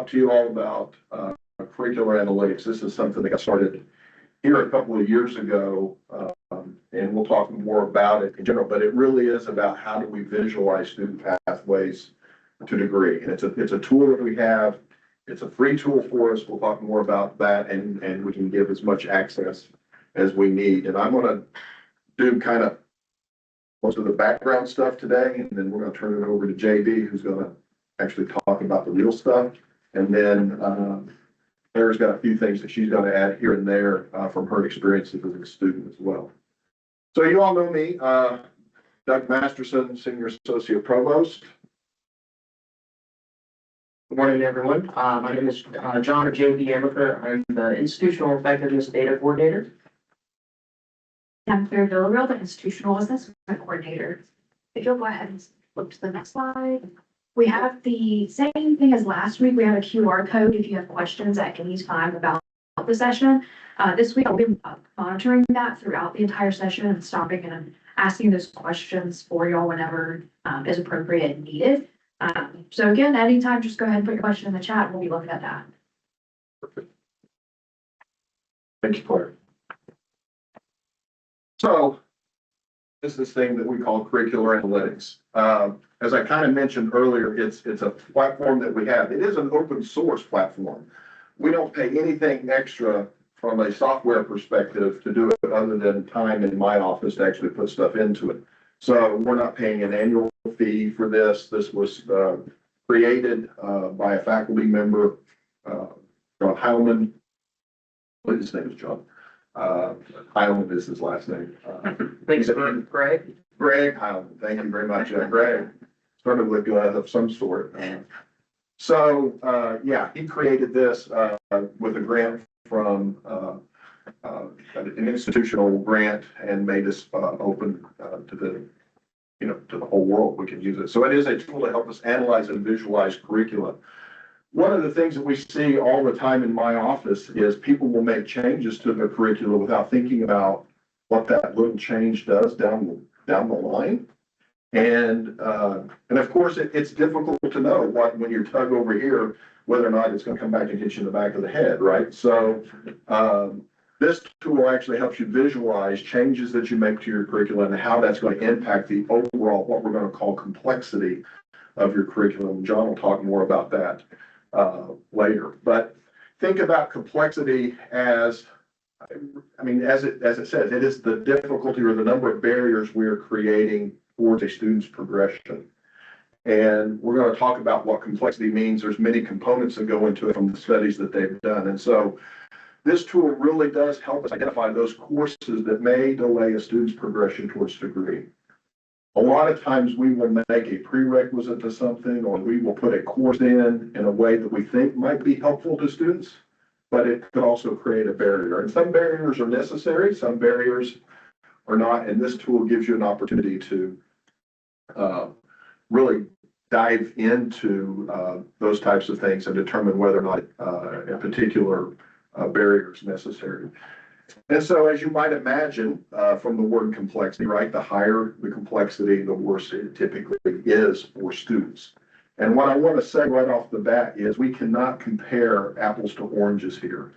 talk to you all about curricular analytics. This is something that got started here a couple of years ago, and we'll talk more about it in general, but it really is about how do we visualize student pathways to degree. And it's a tool that we have. It's a free tool for us. We'll talk more about that, and we can give as much access as we need. And I'm going to do kind of most of the background stuff today, and then we're going to turn it over to JB, who's going to actually talk about the real stuff. And then Claire's got a few things that she's going to add here and there from her experiences as a student as well. So you all know me, Doug Masterson, Senior Associate Provost. Good morning, everyone. My name is John or JB Amaker. I'm the Institutional Effectiveness Data Coordinator. I'm Claire Villarreal, the Institutional Assessment Coordinator. If you'll go ahead and flip to the next slide. We have the same thing as last week. We have a QR code if you have questions at any time about the session. This week I'll be monitoring that throughout the entire session and stopping and asking those questions for y'all whenever is appropriate and needed. So again, anytime, just go ahead and put your question in the chat. We'll be looking at that. Perfect. Thank you, Claire. So this is this thing that we call curricular analytics. As I kind of mentioned earlier, it's a platform that we have. It is an open source platform. We don't pay anything extra from a software perspective to do it other than time in my office to actually put stuff into it. So we're not paying an annual fee for this. This was created by a faculty member, John Heilman. His name is John. Heilman is his last name. Thanks, Greg. Greg Heilman. Thank you very much. Greg started with of some sort. So yeah, he created this with a grant from an institutional grant and made this open to the whole world. We can use it. So it is a tool to help us analyze and visualize curricula. One of the things that we see all the time in my office is people will make changes to their curricula without thinking about what that little change does down the line. And of course, it's difficult to know when you tug over here, whether or not it's going to come back and hit you in the back of the head, right? So this tool actually helps you visualize changes that you make to your curriculum and how that's going to impact the overall, what we're going to call complexity of your curriculum. John will talk more about that later. But think about complexity as, I mean, as it says, it is the difficulty or the number of barriers we are creating towards a student's progression. And we're going to talk about what complexity means. There's many components that go into it from the studies that they've done. And so this tool really does help us identify those courses that may delay a student's progression towards degree. A lot of times we will make a prerequisite to something, or we will put a course in a way that we think might be helpful to students, but it could also create a barrier. And some barriers are necessary, some barriers are not. And this tool gives you an opportunity to really dive into those types of things and determine whether or not a particular barrier is necessary. And so, as you might imagine, from the word complexity, right, the higher the complexity, the worse it typically is for students. And what I want to say right off the bat is we cannot compare apples to oranges here,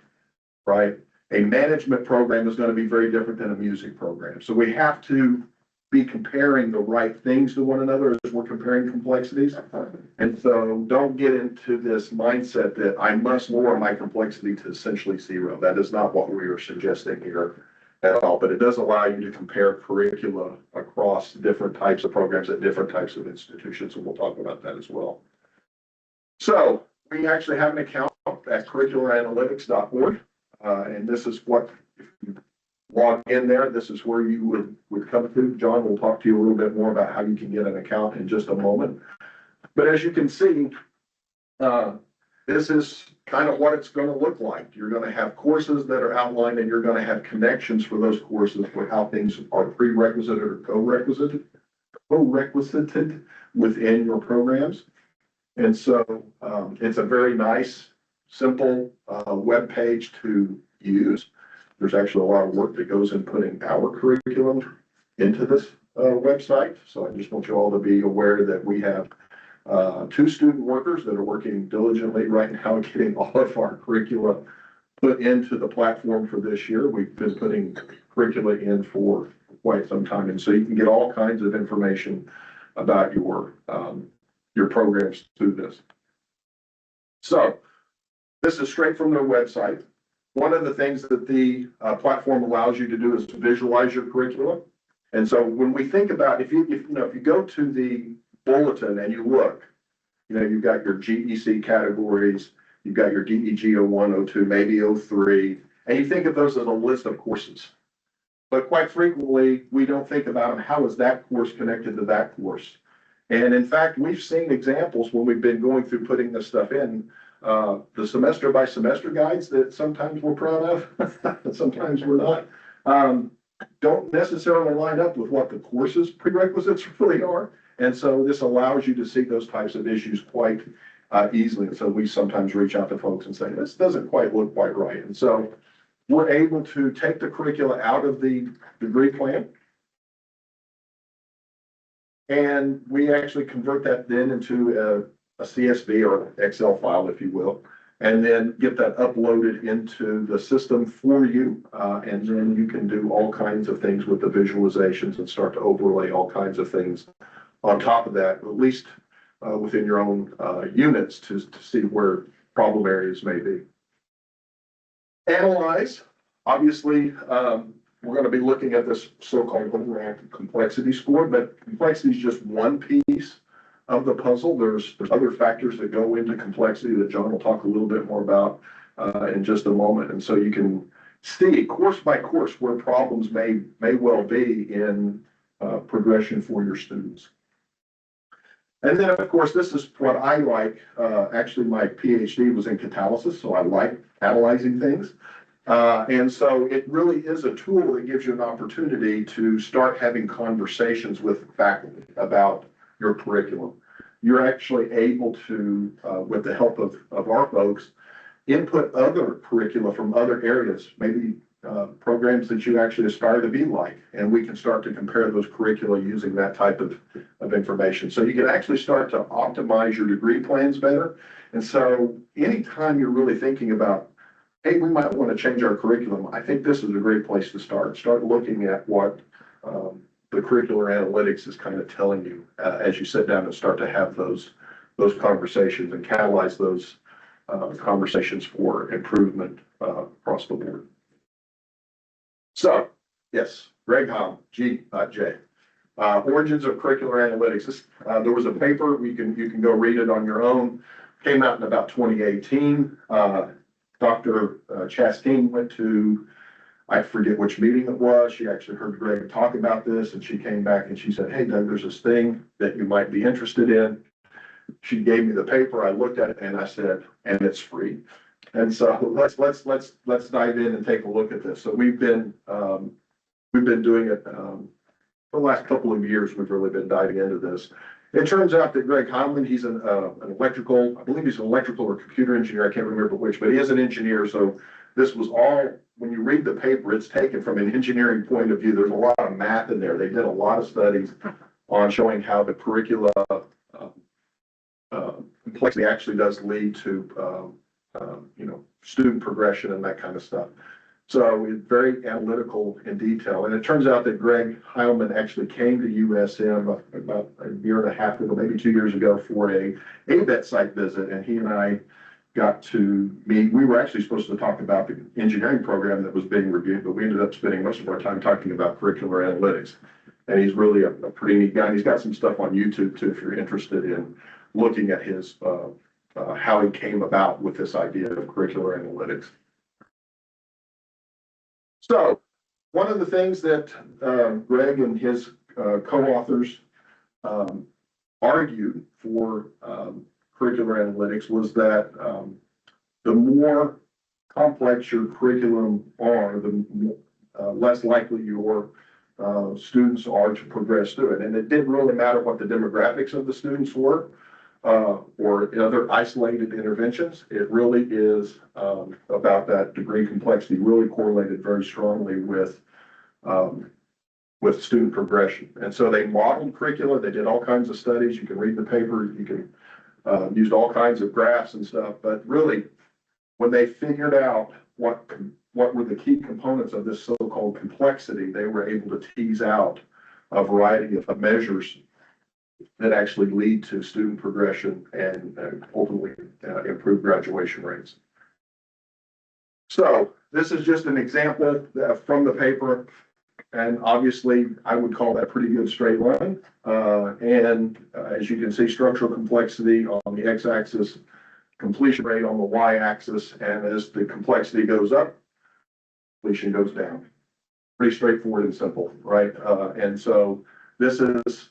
right? A management program is going to be very different than a music program. So we have to be comparing the right things to one another as we're comparing complexities. And so don't get into this mindset that I must lower my complexity to essentially zero. That is not what we are suggesting here at all, but it does allow you to compare curricula across different types of programs at different types of institutions, and we'll talk about that as well. So we actually have an account at curricularanalytics.org, and this is what, if you log in there, this is where you would come to. John will talk to you a little bit more about how you can get an account in just a moment. But as you can see, this is kind of what it's going to look like. You're going to have courses that are outlined, and you're going to have connections for those courses for how things are prerequisite or co-requisited within your programs. And so it's a very nice, simple web page to use. There's actually a lot of work that goes in putting our curriculum into this website. So I just want you all to be aware that we have two student workers that are working diligently right now, getting all of our curricula put into the platform for this year. We've been putting curricula in for quite some time, and so you can get all kinds of information about your programs through this. So this is straight from their website. One of the things that the platform allows you to do is to visualize your curriculum. And so when we think about, if you go to the bulletin and you look, you've got your GEC categories, you've got your DEG 01, 02, maybe 03, and you think of those as a list of courses. But quite frequently, we don't think about them. How is that course connected to that course? And in fact, we've seen examples when we've been going through putting this stuff in, the semester by semester guides that sometimes we're proud of, sometimes we're not, don't necessarily line up with what the course's prerequisites really are. And so this allows you to see those types of issues quite easily. And so we sometimes reach out to folks and say, this doesn't quite look quite right. And so we're able to take the curricula out of the degree plan. And we actually convert that then into a CSV or Excel file, if you will, and then get that uploaded into the system for you. And then you can do all kinds of things with the visualizations and start to overlay all kinds of things on top of that, at least within your own units to see where problem areas may be. Analyze, obviously, we're going to be looking at this so-called interactive complexity score, but complexity is just one piece of the puzzle. There's other factors that go into complexity that John will talk a little bit more about in just a moment. And so you can see course by course where problems may well be in progression for your students. And then, of course, this is what I like. Actually, my PhD was in catalysis, so I like catalyzing things. And so it really is a tool that gives you an opportunity to start having conversations with faculty about your curriculum. You're actually able to, with the help of our folks, input other curricula from other areas, maybe programs that you actually aspire to be like, and we can start to compare those curricula using that type of information. So you can actually start to optimize your degree plans better. And so anytime you're really thinking about, hey, we might want to change our curriculum, I think this is a great place to start. Start looking at what the curricular analytics is kind of telling you as you sit down and start to have those conversations and catalyze those conversations for improvement across the board. So, yes, Greg Hom, G, not J. Origins of Curricular Analytics. There was a paper, you can go read it on your own. Came out in about 2018. Dr. Chastain went to, I forget which meeting it was. She actually heard Greg talk about this, and she came back and she said, hey, Doug, there's this thing that you might be interested in. She gave me the paper. I looked at it and I said, and it's free. And so let's dive in and take a look at this. So we've been doing it for the last couple of years. We've really been diving into this. It turns out that Greg Homlin, he's an electrical, I believe he's an electrical or computer engineer. I can't remember which, but he is an engineer. So this was all, when you read the paper, it's taken from an engineering point of view. There's a lot of math in there. They did a lot of studies on showing how the curricula complexity actually does lead to student progression and that kind of stuff. So it's very analytical in detail. And it turns out that Greg Heilman actually came to USM about a year and a half ago, maybe 2 years ago, for a ABET site visit. And he and I got to meet. We were actually supposed to talk about the engineering program that was being reviewed, but we ended up spending most of our time talking about curricular analytics. And he's really a pretty neat guy. And he's got some stuff on YouTube too, if you're interested in looking at his how he came about with this idea of curricular analytics. So one of the things that Greg and his co-authors argued for curricular analytics was that the more complex your curriculum are, the less likely your students are to progress through it. And it didn't really matter what the demographics of the students were or other isolated interventions. It really is about that degree complexity, really correlated very strongly with student progression. And so they modeled curricula. They did all kinds of studies. You can read the paper. You can used all kinds of graphs and stuff, but really, when they figured out what were the key components of this so-called complexity, they were able to tease out a variety of measures that actually lead to student progression and ultimately improve graduation rates. So this is just an example from the paper, and obviously I would call that a pretty good straight line. As you can see, structural complexity on the x-axis, completion rate on the y-axis, and as the complexity goes up, completion goes down. Pretty straightforward and simple, right? And so this is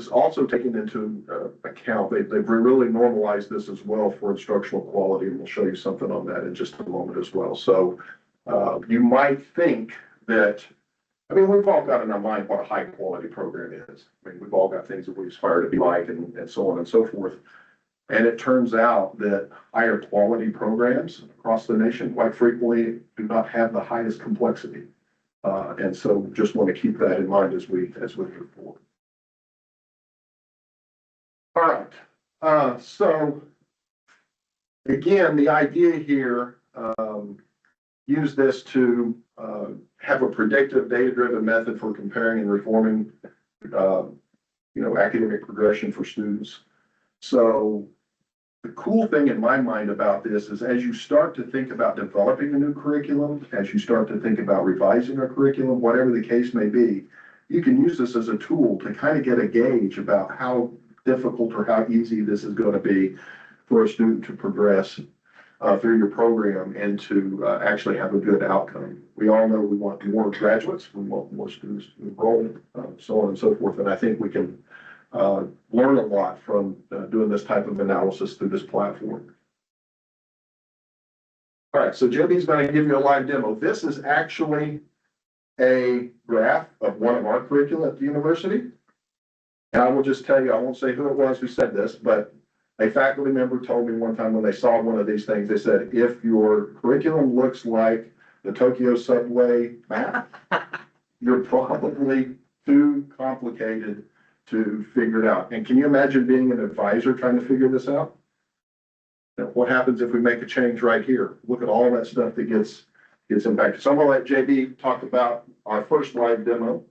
also taken into account. They've really normalized this as well for instructional quality, and we'll show you something on that in just a moment as well. So you might think that, I mean, we've all got in our mind what a high quality program is. I mean, we've all got things that we aspire to be like and so on and so forth. And it turns out that higher quality programs across the nation quite frequently do not have the highest complexity. And so just want to keep that in mind as we move forward. All right. So again, the idea here, use this to have a predictive data-driven method for comparing and reforming, academic progression for students. So the cool thing in my mind about this is as you start to think about developing a new curriculum, as you start to think about revising a curriculum, whatever the case may be, you can use this as a tool to kind of get a gauge about how difficult or how easy this is going to be for a student to progress through your program and to actually have a good outcome. We all know we want more graduates, we want more students to enroll, so on and so forth. And I think we can learn a lot from doing this type of analysis through this platform. All right, so Jimmy's going to give you a live demo. This is actually a graph of one of our curricula at the university. And I will just tell you, I won't say who it was who said this, but a faculty member told me one time when they saw one of these things, they said, if your curriculum looks like the Tokyo subway map, you're probably too complicated to figure it out. And can you imagine being an advisor trying to figure this out? Now, what happens if we make a change right here? Look at all that stuff that gets impacted. So I'm gonna let JB talk about our first live demo.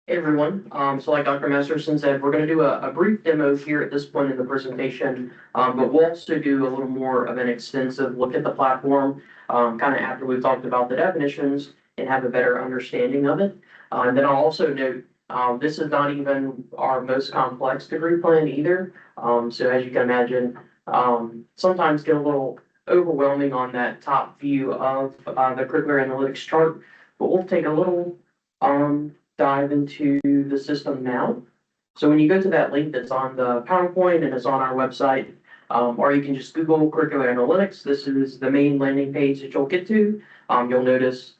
Hey everyone, so like Dr. Masterson said, we're going to do a brief demo here at this point in the presentation, but we'll also do a little more of an extensive look at the platform, kind of after we've talked about the definitions and have a better understanding of it. And then I'll also note, this is not even our most complex degree plan either. So as you can imagine, sometimes get a little overwhelming on that top view of the curricular analytics chart, but we'll take a little dive into the system now. So when you go to that link that's on the PowerPoint and it's on our website, or you can just Google Curricular Analytics. This is the main landing page that you'll get to. You'll notice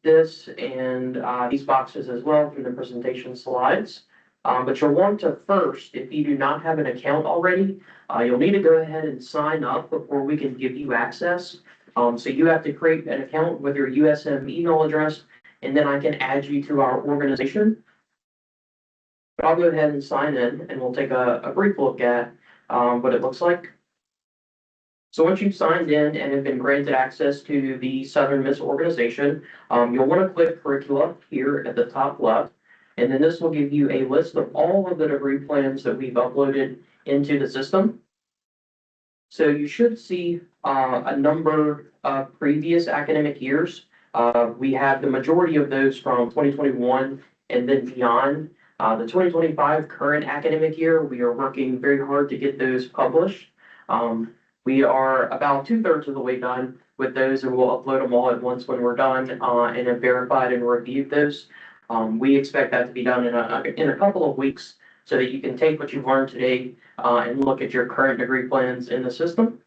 this and these boxes as well from the presentation slides. But you'll want to first, if you do not have an account already, you'll need to go ahead and sign up before we can give you access. So you have to create an account with your USM email address, and then I can add you to our organization. But I'll go ahead and sign in, and we'll take a brief look at what it looks like. So once you've signed in and have been granted access to the Southern Miss organization, you'll want to click Curricula here at the top left, and then this will give you a list of all of the degree plans that we've uploaded into the system. So you should see a number of previous academic years. We have the majority of those from 2021 and then beyond. The 2025 current academic year, we are working very hard to get those published. We are about 2/3 of the way done with those, and we'll upload them all at once when we're done and have verified and reviewed those. We expect that to be done in a couple of weeks so that you can take what you've learned today and look at your current degree plans in the system.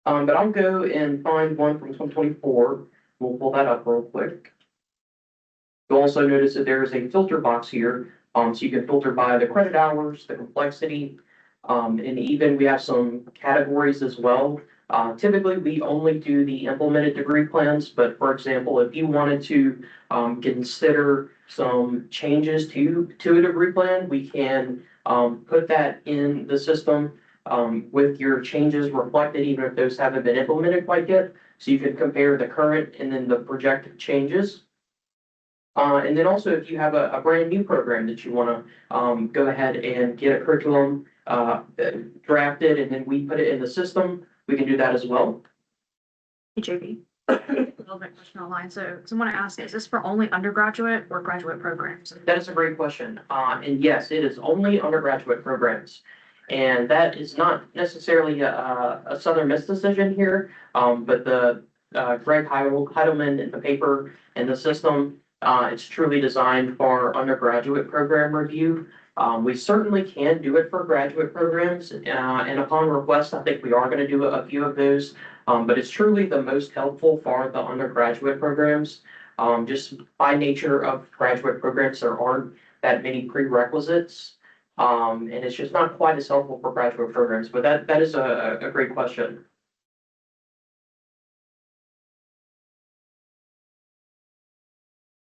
But I'll go and find one from 2024. We'll pull that up real quick. You'll also notice that there is a filter box here. So you can filter by the credit hours, the complexity, and even we have some categories as well. Typically, we only do the implemented degree plans, but for example, if you wanted to consider some changes to a degree plan, we can put that in the system with your changes reflected, even if those haven't been implemented quite yet. So you can compare the current and then the projected changes. And then also if you have a brand new program that you want to go ahead and get a curriculum drafted and then we put it in the system, we can do that as well. Hey, JB. A little bit question online. So someone asked, is this for only undergraduate or graduate programs? That is a great question. And yes, it is only undergraduate programs. And that is not necessarily a Southern Miss decision here, but the Greg Heidelman in the paper and the system, it's truly designed for undergraduate program review. We certainly can do it for graduate programs, and upon request, I think we are going to do a few of those. But it's truly the most helpful for the undergraduate programs. Just by nature of graduate programs, there aren't that many prerequisites. And it's just not quite as helpful for graduate programs, but that is a great question.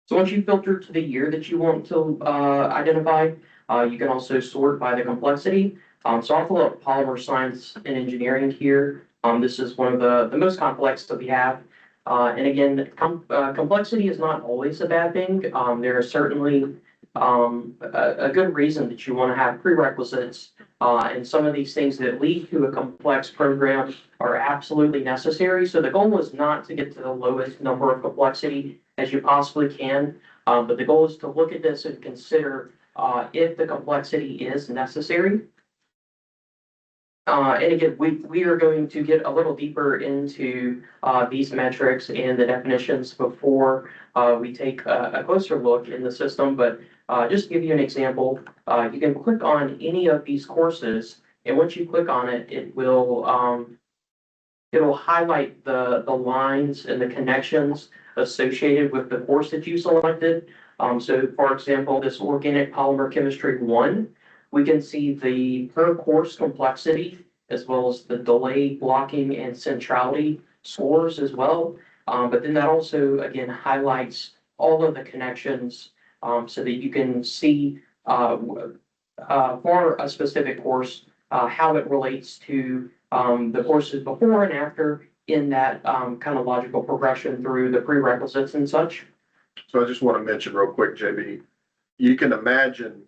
So once you filter to the year that you want to identify, you can also sort by the complexity. So I'll pull up polymer science and engineering here. This is one of the most complex that we have. And again, complexity is not always a bad thing. There are certainly a good reason that you want to have prerequisites. And some of these things that lead to a complex program are absolutely necessary. So the goal is not to get to the lowest number of complexity as you possibly can. But the goal is to look at this and consider if the complexity is necessary. And again, we are going to get a little deeper into these metrics and the definitions before we take a closer look in the system. But just to give you an example, you can click on any of these courses, and once you click on it, it'll highlight the lines and the connections associated with the course that you selected. So for example, this organic polymer chemistry 1, we can see the per course complexity as well as the delay, blocking, and centrality scores as well. But then that also, again, highlights all of the connections so that you can see for a specific course how it relates to the courses before and after in that kind of logical progression through the prerequisites and such. So I just want to mention real quick, JB, you can imagine,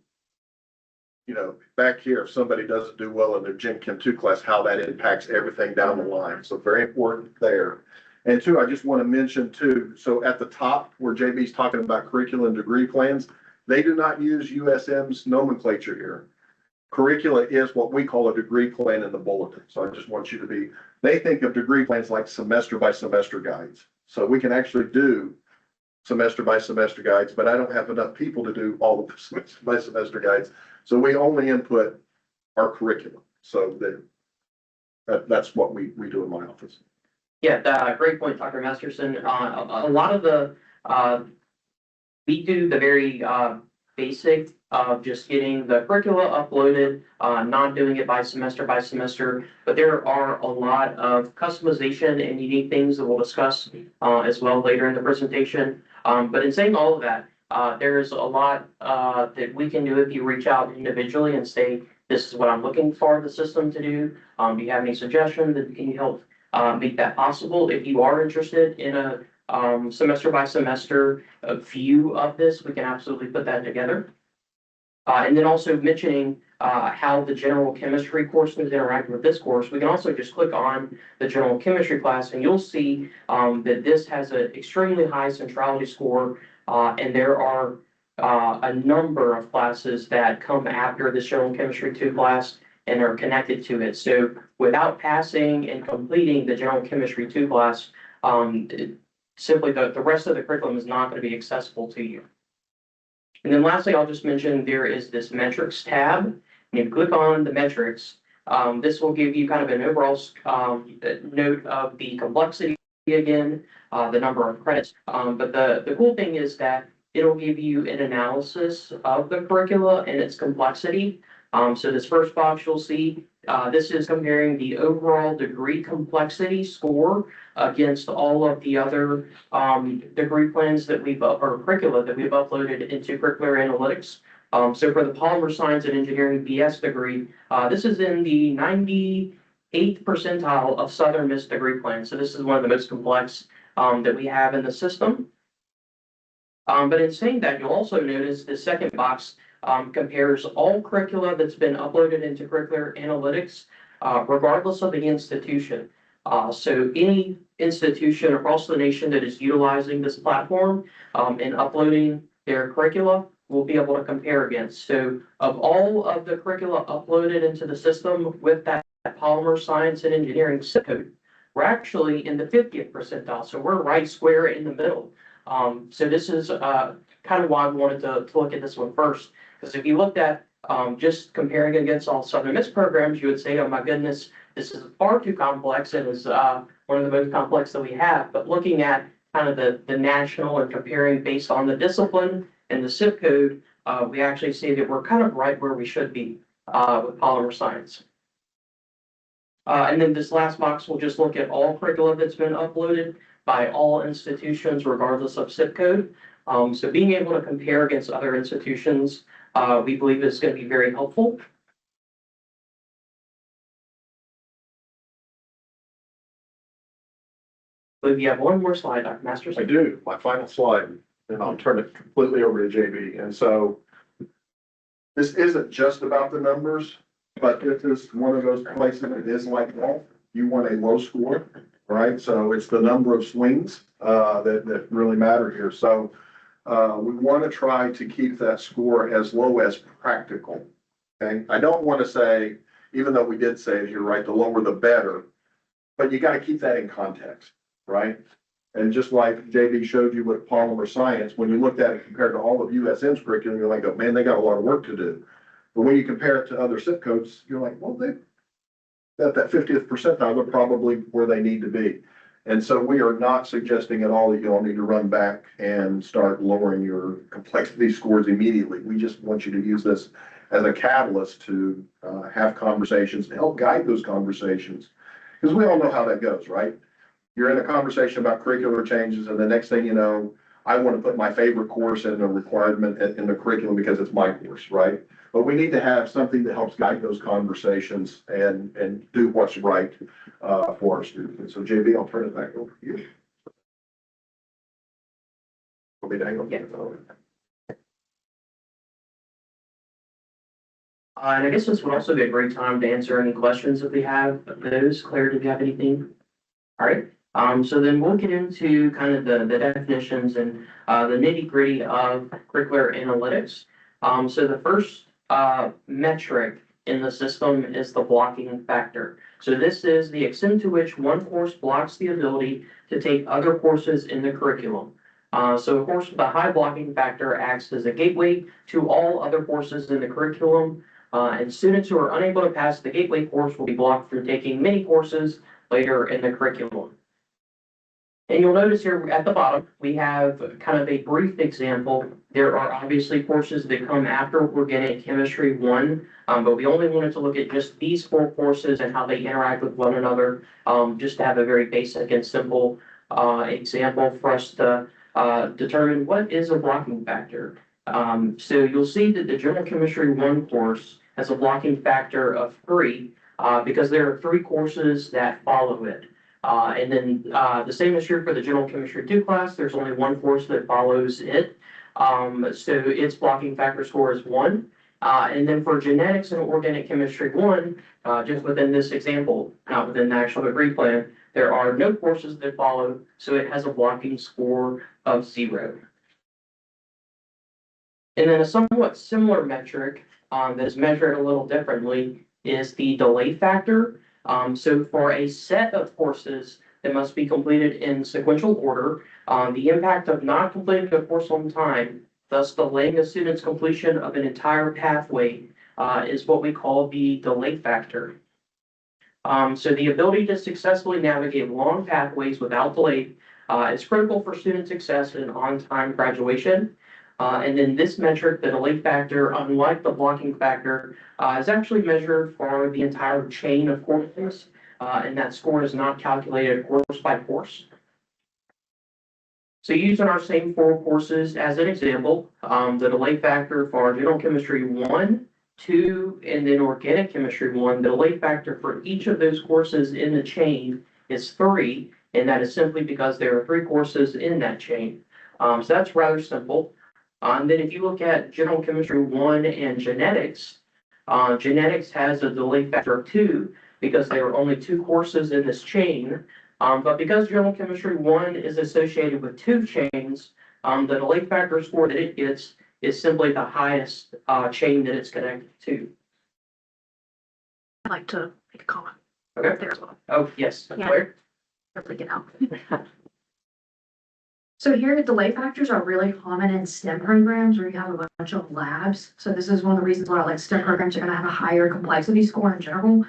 you know, back here, if somebody doesn't do well in their Gen Chem 2 class, how that impacts everything down the line. So very important there. And two, I just want to mention too, so at the top where JB's talking about curriculum and degree plans, they do not use USM's nomenclature here. Curricula is what we call a degree plan in the bulletin. So I just want you to be, they think of degree plans like semester by semester guides. So we can actually do semester by semester guides, but I don't have enough people to do all of the semester by semester guides. So we only input our curriculum. So that's what we do in my office. Yeah, great point, Dr. Masterson. A lot of the, we do the very basic of just getting the curricula uploaded, not doing it by semester, but there are a lot of customization and unique things that we'll discuss as well later in the presentation. But in saying all of that, there's a lot that we can do if you reach out individually and say, this is what I'm looking for the system to do. Do you have any suggestions that can help make that possible? If you are interested in a semester by semester view of this, we can absolutely put that together. And then also mentioning how the general chemistry courses interact with this course, we can also just click on the general chemistry class and you'll see that this has an extremely high centrality score, and there are a number of classes that come after the general chemistry 2 class and are connected to it. So without passing and completing the general chemistry 2 class, simply the rest of the curriculum is not going to be accessible to you. And then lastly, I'll just mention there is this metrics tab. And if you click on the metrics, this will give you kind of an overall note of the complexity again, the number of credits. But the cool thing is that it'll give you an analysis of the curricula and its complexity. So this first box you'll see This is comparing the overall degree complexity score against all of the other degree plans that or curricula that we've uploaded into Curricular Analytics. So for the Polymer Science and Engineering BS degree, this is in the 98th percentile of Southern Miss degree plans. So this is one of the most complex that we have in the system. But in saying that, you'll also notice the second box compares all curricula that's been uploaded into Curricular Analytics, regardless of the institution. So any institution across the nation that is utilizing this platform and uploading their curricula will be able to compare against. So of all of the curricula uploaded into the system with that Polymer Science and Engineering zip code, we're actually in the 50th percentile. So we're right square in the middle. So this is kind of why we wanted to look at this one first. Because if you looked at just comparing against all Southern Miss programs, you would say, oh my goodness, this is far too complex. It is one of the most complex that we have. But looking at kind of the national and comparing based on the discipline and the zip code, we actually see that we're kind of right where we should be with Polymer Science. And then this last box will just look at all curricula that's been uploaded by all institutions, regardless of zip code. So being able to compare against other institutions, we believe is going to be very helpful. I believe you have one more slide, Dr. Masters. I do, my final slide, and I'll turn it completely over to JB. And so this isn't just about the numbers, but this is one of those places that is like golf. You want a low score, right? So it's the number of swings that really matter here. So we want to try to keep that score as low as practical. Okay, I don't want to say, even though we did say it here, right, the lower the better, but you got to keep that in context, right? And just like JB showed you with Polymer Science, when you looked at it compared to all of USM's curriculum, you're like, oh man, they got a lot of work to do. But when you compare it to other zip codes, you're like, well, they at that 50th percentile, they're probably where they need to be. And so we are not suggesting at all that you all need to run back and start lowering your complexity scores immediately. We just want you to use this as a catalyst to have conversations, to help guide those conversations. Because we all know how that goes, right? You're in a conversation about curricular changes, and the next thing you know, I want to put my favorite course in a requirement in the curriculum because it's my course, right? But we need to have something that helps guide those conversations and do what's right for our students. And so JB, I'll turn it back over to you. Want me to hang on? Yeah. And I guess this would also be a great time to answer any questions if we have those. Claire, did you have anything? All right. So then we'll get into kind of the definitions and the nitty gritty of curricular analytics. So the first metric in the system is the blocking factor. So this is the extent to which one course blocks the ability to take other courses in the curriculum. So of course, the high blocking factor acts as a gateway to all other courses in the curriculum. And students who are unable to pass the gateway course will be blocked from taking many courses later in the curriculum. And you'll notice here at the bottom, we have kind of a brief example. There are obviously courses that come after Organic Chemistry 1, but we only wanted to look at just these 4 courses and how they interact with one another, just to have a very basic and simple example for us to determine what is a blocking factor. So you'll see that the General Chemistry 1 course has a blocking factor of 3 because there are 3 courses that follow it. And then the same is true for the General Chemistry 2 class. There's only 1 course that follows it. So its blocking factor score is 1. And then for Genetics and Organic Chemistry 1, just within this example, not within the actual degree plan, there are no courses that follow, so it has a blocking score of 0. And then a somewhat similar metric that is measured a little differently is the delay factor. So for a set of courses that must be completed in sequential order, the impact of not completing the course on time, thus delaying a student's completion of an entire pathway, is what we call the delay factor. So the ability to successfully navigate long pathways without delay is critical for student success and on-time graduation. And then this metric, the delay factor, unlike the blocking factor, is actually measured for the entire chain of courses. And that score is not calculated course by course. So using our same four courses as an example, the delay factor for general chemistry 1, 2, and then organic chemistry 1, the delay factor for each of those courses in the chain is 3, and that is simply because there are 3 courses in that chain. So that's rather simple. And then if you look at general chemistry 1 and genetics, genetics has a delay factor of 2 because there are only 2 courses in this chain. But because general chemistry 1 is associated with 2 chains, the delay factor score that it gets is simply the highest chain that it's connected to. I'd like to make a comment Okay. there as well. Oh, yes. Yeah. Claire? Hopefully get out. So here, delay factors are really common in STEM programs where you have a bunch of labs. So this is one of the reasons why like STEM programs are gonna have a higher complexity score in general,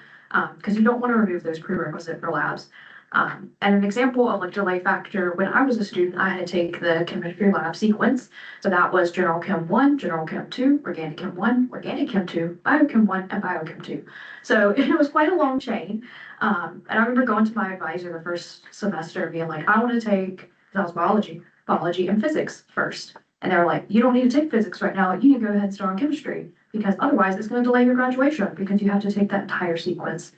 because you don't want to remove those prerequisite for labs. And an example of like delay factor, when I was a student, I had to take the chemistry lab sequence. So that was general chem 1, general chem 2, organic chem 1, organic chem 2, biochem 1, and biochem 2. So it was quite a long chain. And I remember going to my advisor the first semester being like, I want to take, that was biology and physics first. And they were like, you don't need to take physics right now. You need to go ahead and start on chemistry because otherwise it's going to delay your graduation because you have to take that entire sequence.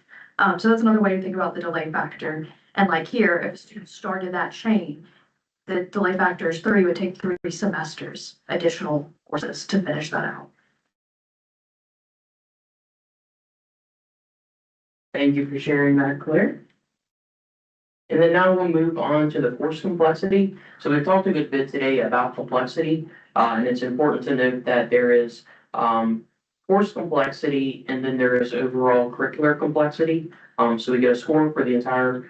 So that's another way to think about the delay factor. And like here, if a student started that chain, the delay factor is 3, would take 3 semesters, additional courses to finish that out. Thank you for sharing that, Claire. And then now we'll move on to the course complexity. So we've talked a good bit today about complexity, and it's important to note that there is course complexity and then there is overall curricular complexity. So we get a score for the entire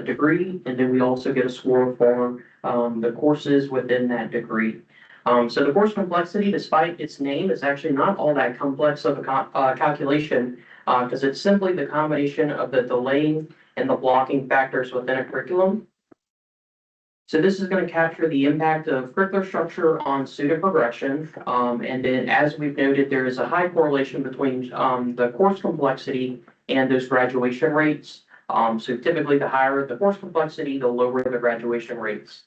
degree, and then we also get a score for the courses within that degree. So the course complexity, despite its name, is actually not all that complex of a calculation because it's simply the combination of the delaying and the blocking factors within a curriculum. So this is going to capture the impact of curricular structure on student progression. And then as we've noted, there is a high correlation between the course complexity and those graduation rates. So typically the higher the course complexity, the lower the graduation rates.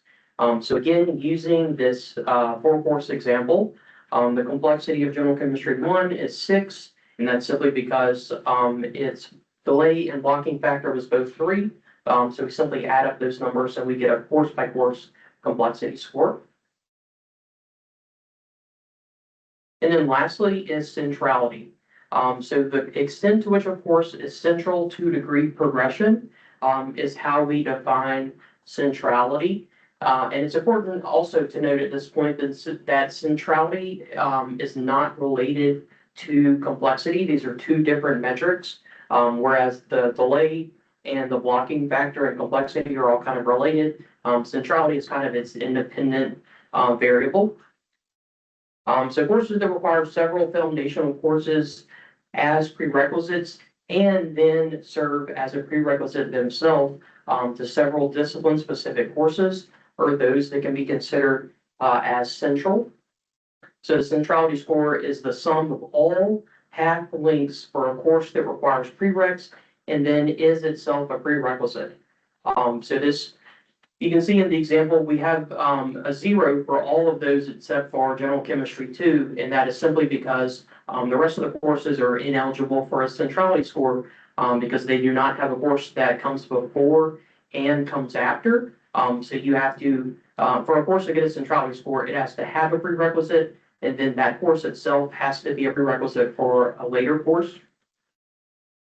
So again, using this 4-course example, the complexity of general chemistry 1 is 6, and that's simply because its delay and blocking factor was both 3. So we simply add up those numbers and we get a course by course complexity score. And then lastly is centrality. So the extent to which a course is central to degree progression is how we define centrality. And it's important also to note at this point that centrality is not related to complexity. These are 2 different metrics, whereas the delay and the blocking factor and complexity are all kind of related. Centrality is kind of its independent variable. So courses that require several foundational courses as prerequisites and then serve as a prerequisite themselves to several discipline-specific courses are those that can be considered as central. So the centrality score is the sum of all path links for a course that requires prereqs and then is itself a prerequisite. So this, you can see in the example, we have a 0 for all of those except for general chemistry 2, and that is simply because the rest of the courses are ineligible for a centrality score because they do not have a course that comes before and comes after. So you have to, for a course to get a centrality score, it has to have a prerequisite, and then that course itself has to be a prerequisite for a later course.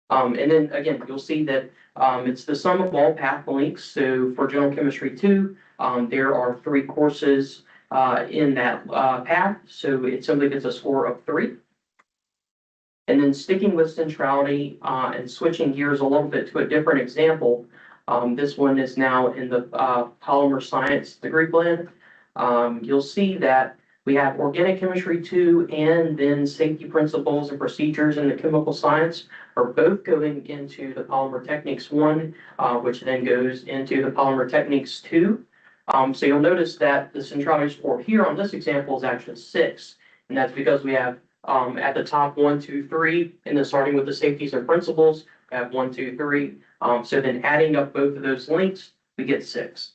And then again, you'll see that it's the sum of all path links. So for general chemistry 2, there are 3 courses in that path. So it simply gets a score of 3. And then sticking with centrality and switching gears a little bit to a different example. This one is now in the polymer science degree plan. You'll see that we have organic chemistry 2 and then safety principles and procedures in the chemical science are both going into the polymer techniques 1, which then goes into the polymer techniques 2. So you'll notice that the centrality score here on this example is actually 6. And that's because we have, at the top 1, 2, 3, and then starting with the safeties and principles, we have 1, 2, 3. So then adding up both of those links, we get 6.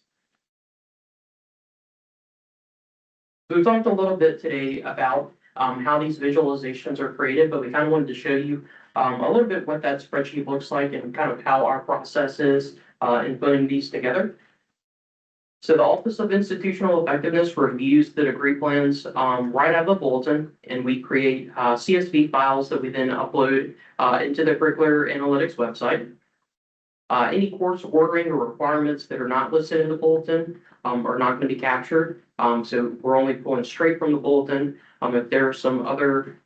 So we talked a little bit today about how these visualizations are created, but we kind of wanted to show you a little bit what that spreadsheet looks like and kind of how our process is in putting these together. So the Office of Institutional Effectiveness reviews the degree plans right out of the bulletin, and we create CSV files that we then upload into the Curricular Analytics website. Any course ordering or requirements that are not listed in the bulletin are not going to be captured. So we're only pulling straight from the bulletin. If there are some other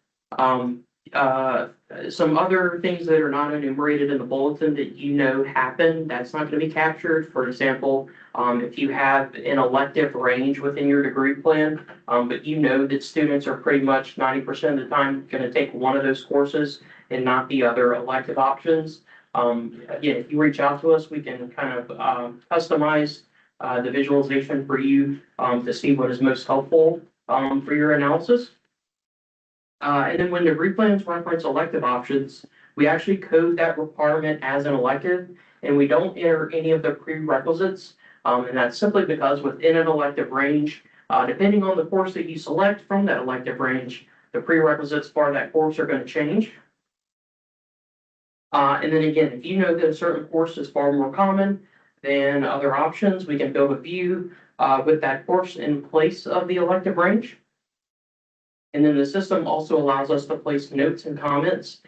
things that are not enumerated in the bulletin that you know happen, that's not going to be captured. For example, if you have an elective range within your degree plan, but you know that students are pretty much 90% of the time going to take one of those courses and not the other elective options. Again, if you reach out to us, we can kind of customize the visualization for you to see what is most helpful for your analysis. And then when degree plans reference elective options, we actually code that requirement as an elective, and we don't enter any of the prerequisites. And that's simply because within an elective range, depending on the course that you select from that elective range, the prerequisites for that course are going to change. And then again, if you know that a certain course is far more common than other options, we can build a view with that course in place of the elective range. And then the system also allows us to place notes and comments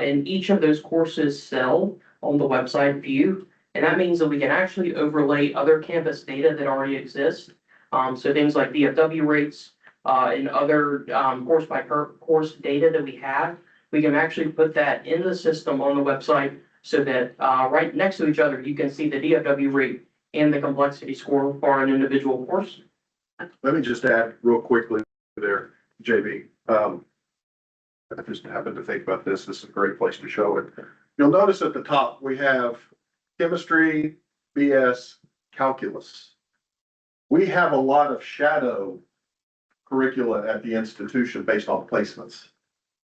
in each of those courses cell on the website view. And that means that we can actually overlay other campus data that already exist. So things like DFW rates and other course by course data that we have, we can actually put that in the system on the website so that right next to each other, you can see the DFW rate and the complexity score for an individual course. Let me just add real quickly there, JB. I just happened to think about this. This is a great place to show it. You'll notice at the top, we have chemistry, BS, calculus. We have a lot of shadow curricula at the institution based on placements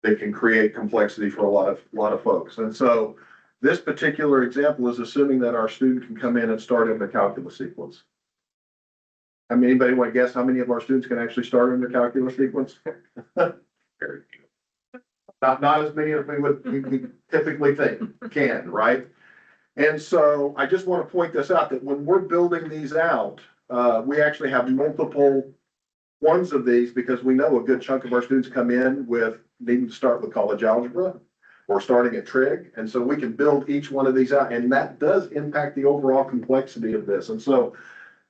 that can create complexity for a lot of folks. And so this particular example is assuming that our student can come in and start in the calculus sequence. I mean, anybody want to guess how many of our students can actually start in the calculus sequence? Very few. Not as many as we typically think can, right? And so I just want to point this out that when we're building these out, we actually have multiple ones of these because we know a good chunk of our students come in with needing to start with college algebra or starting at trig. And so we can build each one of these out, and that does impact the overall complexity of this. And so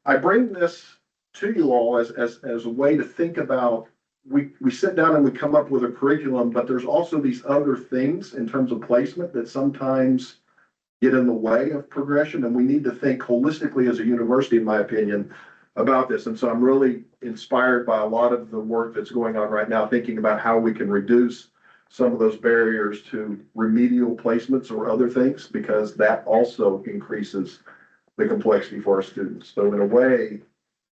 I bring this to you all as a way to think about, we sit down and we come up with a curriculum, but there's also these other things in terms of placement that sometimes get in the way of progression. And we need to think holistically as a university, in my opinion, about this. And so I'm really inspired by a lot of the work that's going on right now, thinking about how we can reduce some of those barriers to remedial placements or other things, because that also increases the complexity for our students. So in a way,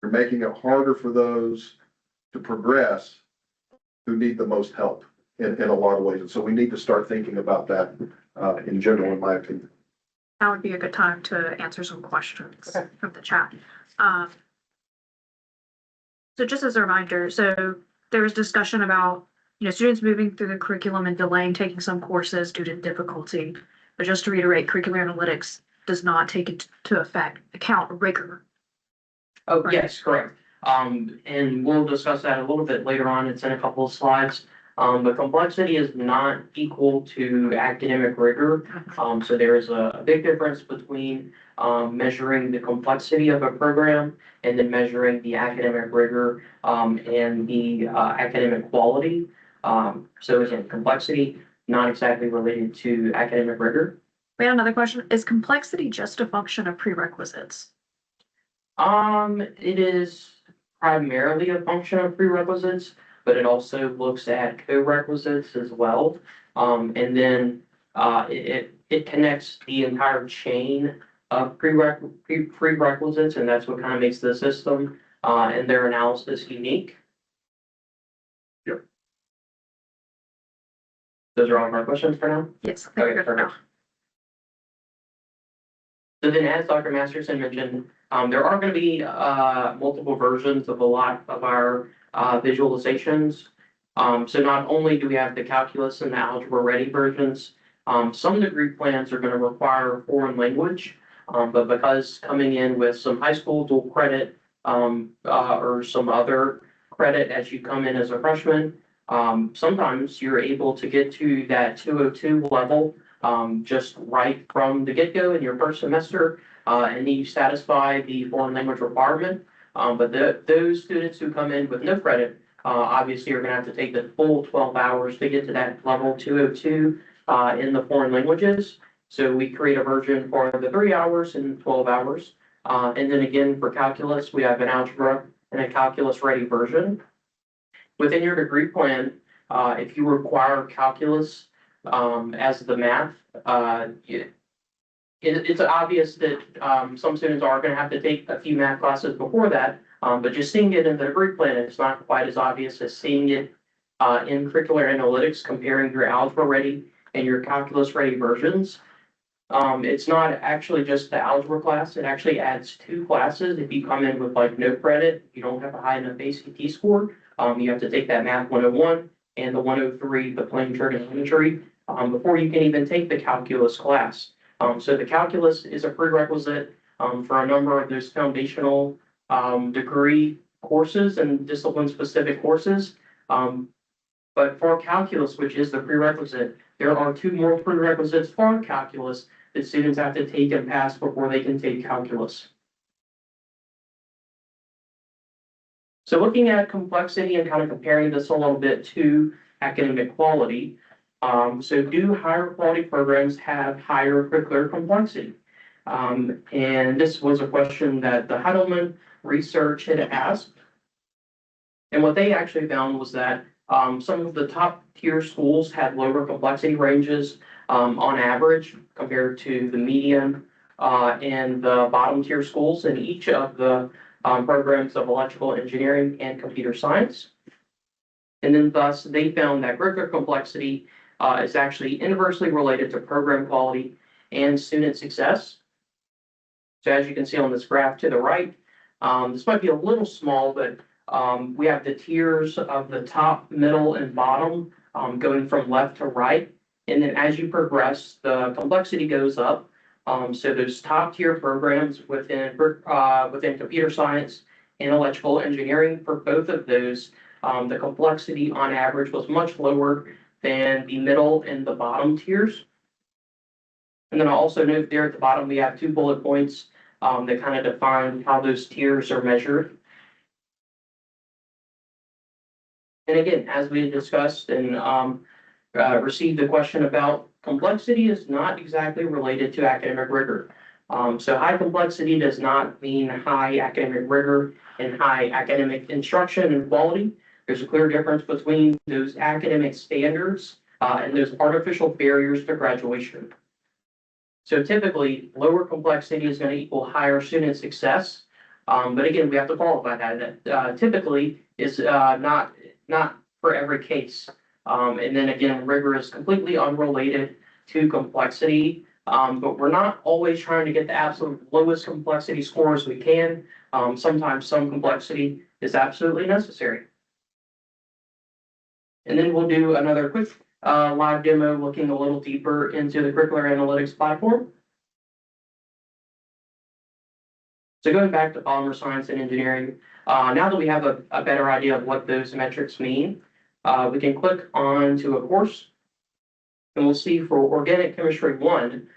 you're making it harder for those to progress who need the most help in a lot of ways. And so we need to start thinking about that in general, in my opinion. That would be a good time to answer some questions from the chat. So just as a reminder, so there was discussion about, students moving through the curriculum and delaying taking some courses due to difficulty. But just to reiterate, curricular analytics does not take into account rigor. Oh, Right. yes, correct. And we'll discuss that a little bit later on. It's in a couple of slides. But complexity is not equal to academic rigor. So there is a big difference between measuring the complexity of a program and then measuring the academic rigor and the academic quality. So again, complexity, not exactly related to academic rigor. We had another question. Is complexity just a function of prerequisites? It is primarily a function of prerequisites, but it also looks at co-requisites as well. And then it connects the entire chain of prerequisites, and that's what kind of makes the system, and their analysis unique. Yep. Those are all my questions for now. Yes. Okay, perfect. So then, as Dr. Masterson mentioned, there are going to be multiple versions of a lot of our visualizations. So not only do we have the calculus and the algebra ready versions, some degree plans are going to require foreign language. But because coming in with some high school dual credit or some other credit as you come in as a freshman, sometimes you're able to get to that 202 level just right from the get-go in your first semester, and you satisfy the foreign language requirement. But those students who come in with no credit, obviously are gonna have to take the full 12 hours to get to that level 202 in the foreign languages. So we create a version for the 3 hours and 12 hours. And then again, for calculus, we have an algebra and a calculus ready version. Within your degree plan, if you require calculus as the math, it's obvious that some students are going to have to take a few math classes before that, but just seeing it in the degree plan, it's not quite as obvious as seeing it in curricular analytics, comparing your algebra ready and your calculus ready versions. It's not actually just the algebra class, it actually adds 2 classes. If you come in with like no credit, you don't have a high enough ACT score, you have to take that math 101 and the 103, the plane trigonometry, before you can even take the calculus class. So the calculus is a prerequisite for a number of those foundational degree courses and discipline-specific courses. But for calculus, which is the prerequisite, there are 2 more prerequisites for calculus that students have to take and pass before they can take calculus. So looking at complexity and kind of comparing this a little bit to academic quality, so do higher quality programs have higher curricular complexity? And this was a question that the Heidelman research had asked. And what they actually found was that some of the top tier schools had lower complexity ranges on average compared to the median and the bottom tier schools in each of the programs of electrical engineering and computer science. And then thus they found that curricular complexity is actually inversely related to program quality and student success. So as you can see on this graph to the right, this might be a little small, but we have the tiers of the top, middle, and bottom going from left to right. And then as you progress, the complexity goes up. So those top tier programs within computer science and electrical engineering, for both of those, the complexity on average was much lower than the middle and the bottom tiers. And then I'll also note there at the bottom, we have 2 bullet points that kind of define how those tiers are measured. And again, as we discussed and received the question about, complexity is not exactly related to academic rigor. So high complexity does not mean high academic rigor and high academic instruction and quality. There's a clear difference between those academic standards and those artificial barriers to graduation. So typically, lower complexity is going to equal higher student success. But again, we have to qualify that. Typically is not for every case. And then again, rigor is completely unrelated to complexity. But we're not always trying to get the absolute lowest complexity scores we can. Sometimes some complexity is absolutely necessary. And then we'll do another quick live demo looking a little deeper into the curricular analytics platform. So going back to polymer science and engineering, now that we have a better idea of what those metrics mean, we can click on to a course. And we'll see for organic chemistry 1,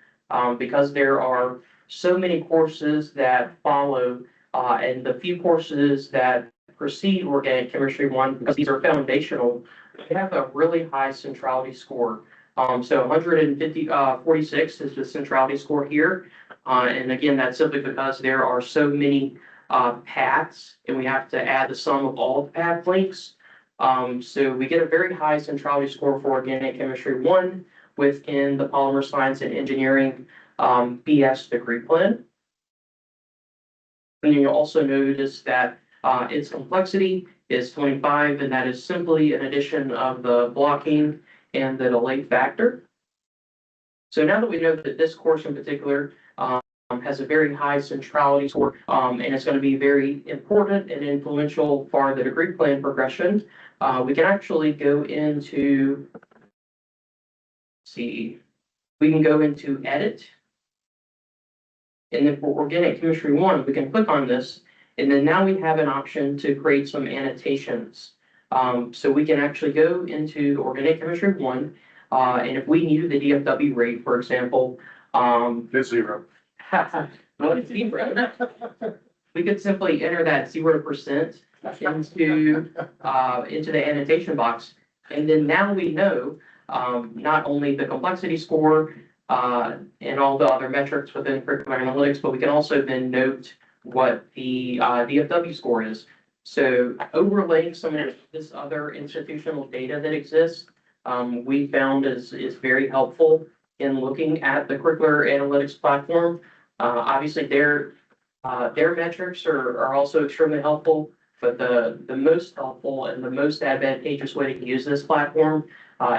because there are so many courses that follow, and the few courses that precede organic chemistry 1, because these are foundational, they have a really high centrality score. So 146 is the centrality score here. And again, that's simply because there are so many paths, and we have to add the sum of all the path links. So we get a very high centrality score for organic chemistry 1 within the polymer science and engineering BS degree plan. And you'll also notice that its complexity is 25, and that is simply an addition of the blocking and the delay factor. So now that we know that this course in particular has a very high centrality score, and it's going to be very important and influential for the degree plan progression, we can actually go into, we can go into edit. And then for organic chemistry 1, we can click on this, and then now we have an option to create some annotations. So we can actually go into organic chemistry 1, and if we knew the DFW rate, for example, It's 0. well, it's zero. We could simply enter that 0% into the annotation box. And then now we know not only the complexity score and all the other metrics within curricular analytics, but we can also then note what the DFW score is. So overlaying some of this other institutional data that exists, we found is very helpful in looking at the curricular analytics platform. Obviously, their metrics are also extremely helpful, but the most helpful and the most advantageous way to use this platform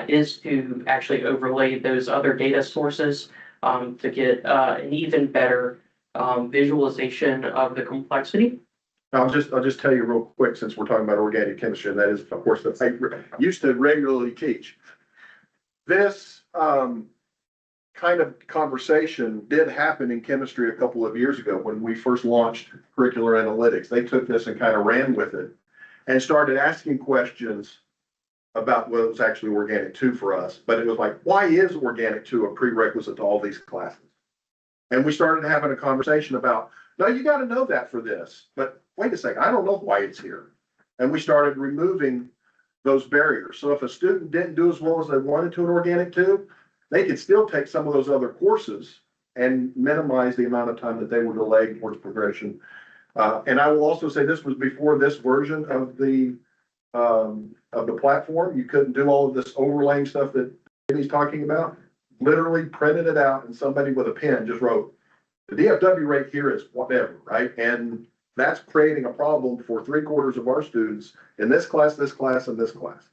is to actually overlay those other data sources to get an even better visualization of the complexity. I'll just tell you real quick, since we're talking about organic chemistry, and that is, of course, the thing I used to regularly teach. This kind of conversation did happen in chemistry a couple of years ago when we first launched curricular analytics. They took this and kind of ran with it and started asking questions about what was actually organic 2 for us. But it was like, why is organic 2 a prerequisite to all these classes? And we started having a conversation about, no, you got to know that for this, but wait a second, I don't know why it's here. And we started removing those barriers. So if a student didn't do as well as they wanted to in organic 2, they could still take some of those other courses and minimize the amount of time that they were delayed towards progression. And I will also say this was before this version of the platform. You couldn't do all of this overlaying stuff that he's talking about. Literally printed it out, and somebody with a pen just wrote, the DFW rate here is whatever, right? And that's creating a problem for 3/4 of our students in this class, and this class.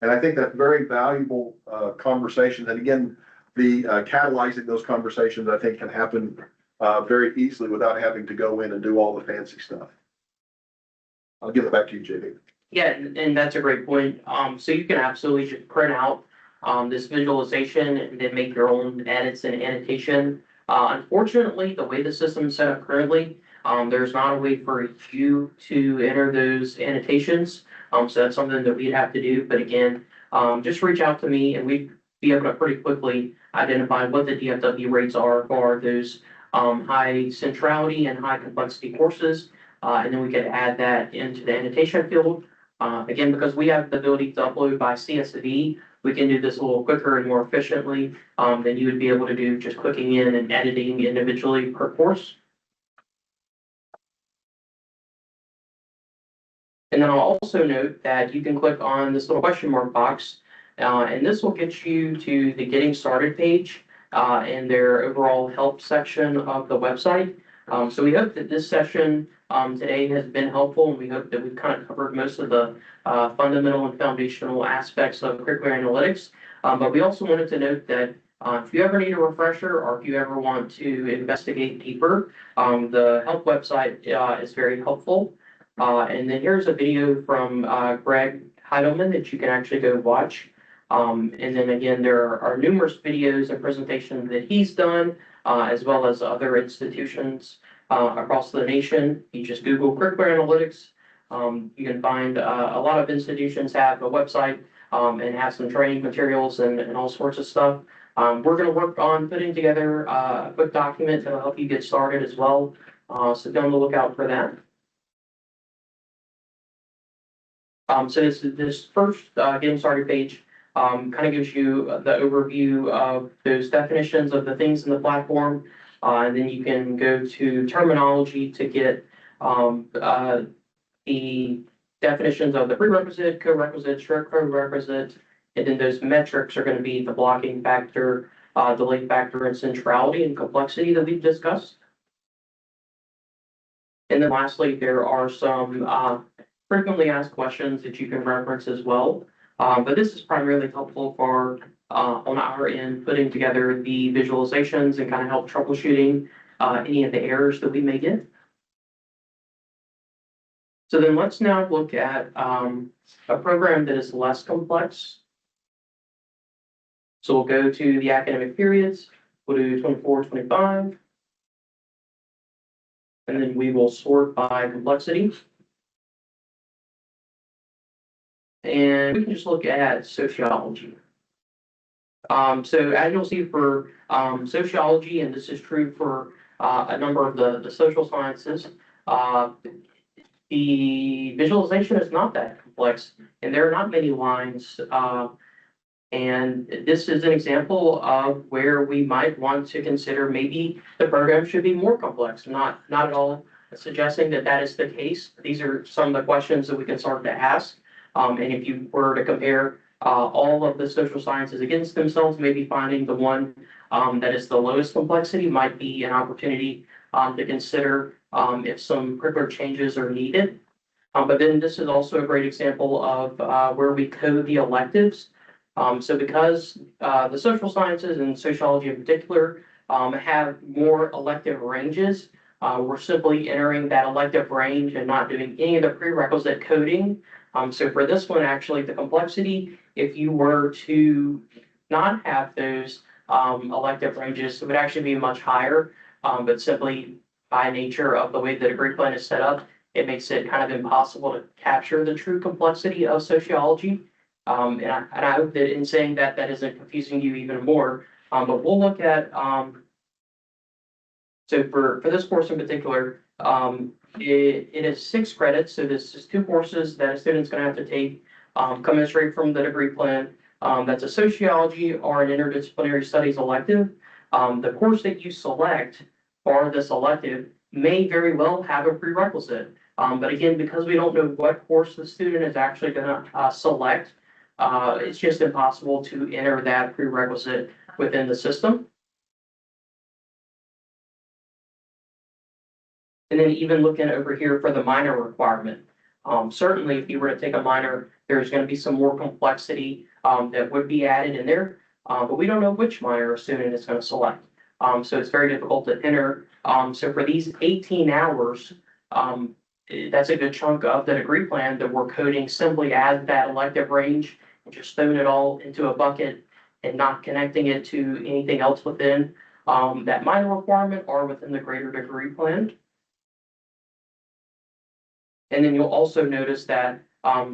And I think that's very valuable conversation. And again, the catalyzing those conversations, I think, can happen very easily without having to go in and do all the fancy stuff. I'll give it back to you, JD. Yeah, and that's a great point. So you can absolutely just print out this visualization and then make your own edits and annotation. Unfortunately, the way the system is set up currently, there's not a way for you to enter those annotations. So that's something that we'd have to do. But again, just reach out to me and we'd be able to pretty quickly identify what the DFW rates are for those high centrality and high complexity courses. And then we could add that into the annotation field. Again, because we have the ability to upload by CSV, we can do this a little quicker and more efficiently than you would be able to do just clicking in and editing individually per course. And then I'll also note that you can click on this little question mark box, and this will get you to the Getting Started page in their overall help section of the website. So we hope that this session today has been helpful, and we hope that we've kind of covered most of the fundamental and foundational aspects of curricular analytics. But we also wanted to note that if you ever need a refresher or if you ever want to investigate deeper, the help website is very helpful. And then here's a video from Greg Heidelman that you can actually go watch. And then again, there are numerous videos and presentations that he's done, as well as other institutions across the nation. You just Google curricular analytics. You can find a lot of institutions have a website and have some training materials and all sorts of stuff. We're going to work on putting together a quick document that will help you get started as well. So be on the lookout for that. So this first Getting Started page kind of gives you the overview of those definitions of the things in the platform. And then you can go to terminology to get the definitions of the prerequisite, co-requisite, strict co-requisite, and then those metrics are going to be the blocking factor, delay factor and centrality and complexity that we've discussed. And then lastly, there are some frequently asked questions that you can reference as well. But this is primarily helpful for on our end, putting together the visualizations and kind of help troubleshooting any of the errors that we may get. So then let's now look at a program that is less complex. So we'll go to the academic periods, we'll do 24, 25. And then we will sort by complexity. And we can just look at sociology. So as you'll see for sociology, and this is true for a number of the social sciences, the visualization is not that complex, and there are not many lines. And this is an example of where we might want to consider maybe the program should be more complex, not at all suggesting that that is the case. These are some of the questions that we can start to ask. And if you were to compare all of the social sciences against themselves, maybe finding the one that is the lowest complexity might be an opportunity to consider if some curricular changes are needed. But then this is also a great example of where we code the electives. So because the social sciences and sociology in particular have more elective ranges, we're simply entering that elective range and not doing any of the prerequisite coding. So for this one, actually, the complexity, if you were to not have those elective ranges, it would actually be much higher. But simply by nature of the way the degree plan is set up, it makes it kind of impossible to capture the true complexity of sociology. And I hope that in saying that, that isn't confusing you even more. But we'll look at, so for this course in particular, it is 6 credits. So this is 2 courses that a student's going to have to take coming straight from the degree plan. That's a sociology or an interdisciplinary studies elective. The course that you select for this elective may very well have a prerequisite. But again, because we don't know what course the student is actually going to select, it's just impossible to enter that prerequisite within the system. And then even looking over here for the minor requirement, certainly if you were to take a minor, there's going to be some more complexity that would be added in there, but we don't know which minor a student is going to select. So it's very difficult to enter. So for these 18 hours, that's a good chunk of the degree plan that we're coding simply as that elective range and just throwing it all into a bucket and not connecting it to anything else within that minor requirement or within the greater degree plan. And then you'll also notice that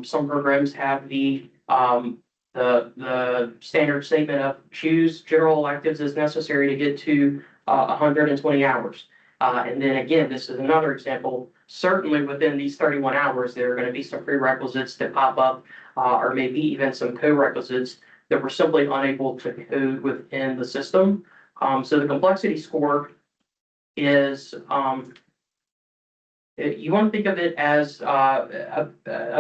some programs have the standard statement of choose general electives as necessary to get to 120 hours. And then again, this is another example. Certainly within these 31 hours, there are going to be some prerequisites that pop up, or maybe even some co-requisites that we're simply unable to code within the system. So the complexity score is, you want to think of it as a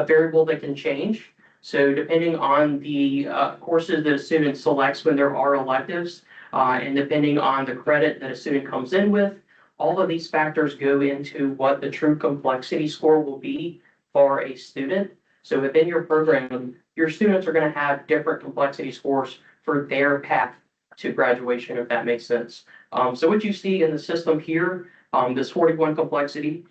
variable that can change. So depending on the courses that a student selects when there are electives, and depending on the credit that a student comes in with, all of these factors go into what the true complexity score will be for a student. So within your program, your students are going to have different complexity scores for their path to graduation, if that makes sense. So what you see in the system here, this 41 complexity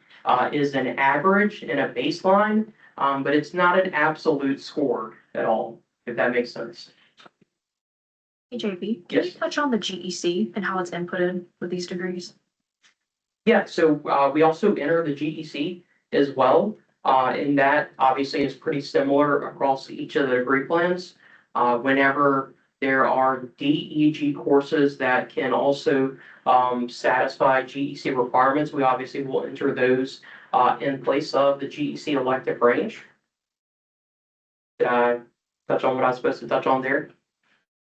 is an average and a baseline, but it's not an absolute score at all, if that makes sense. Hey, JP, can you Yes. touch on the GEC and how it's inputted with these degrees? Yeah, so we also enter the GEC as well, and that obviously is pretty similar across each of the degree plans. Whenever there are DEG courses that can also satisfy GEC requirements, we obviously will enter those in place of the GEC elective range. Did I touch on what I was supposed to touch on there?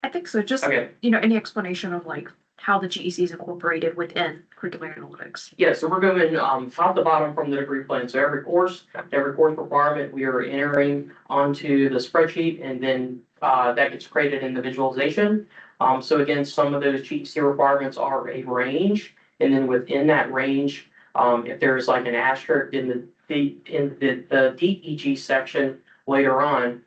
I think so. Just, Okay. Any explanation of like how the GEC is incorporated within curricular analytics. Yeah, so we're going top to bottom from the degree plan. So every course requirement, we are entering onto the spreadsheet, and then that gets created in the visualization. So again, some of those GEC requirements are a range, and then within that range, if there's like an asterisk in the DEG section later on,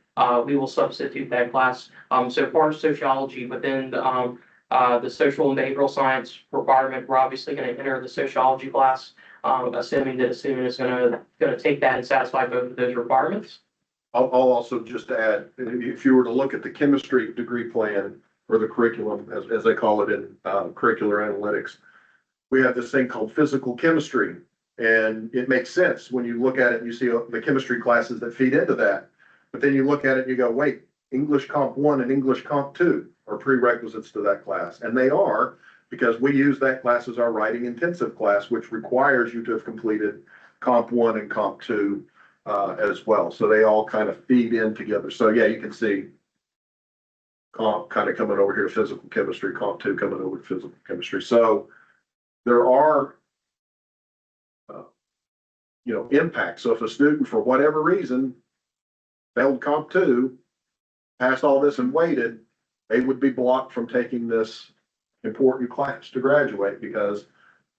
we will substitute that class. So for sociology, within the social and behavioral science requirement, we're obviously going to enter the sociology class, assuming that a student is gonna take that and satisfy both of those requirements. I'll also just add, if you were to look at the chemistry degree plan or the curriculum, as they call it in curricular analytics, we have this thing called physical chemistry. And it makes sense when you look at it and you see the chemistry classes that feed into that. But then you look at it and you go, wait, English Comp 1 and English Comp 2 are prerequisites to that class. And they are, because we use that class as our writing intensive class, which requires you to have completed Comp 1 and Comp 2 as well. So they all kind of feed in together. So yeah, you can see Comp kind of coming over here, physical chemistry, Comp 2 coming over to physical chemistry. So there are impact. So if a student, for whatever reason, failed Comp 2, passed all this and waited, they would be blocked from taking this important class to graduate because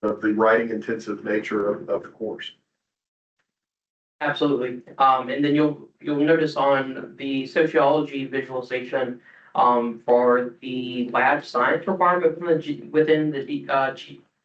of the writing intensive nature of the course. Absolutely. And then you'll notice on the sociology visualization, for the lab science requirement within the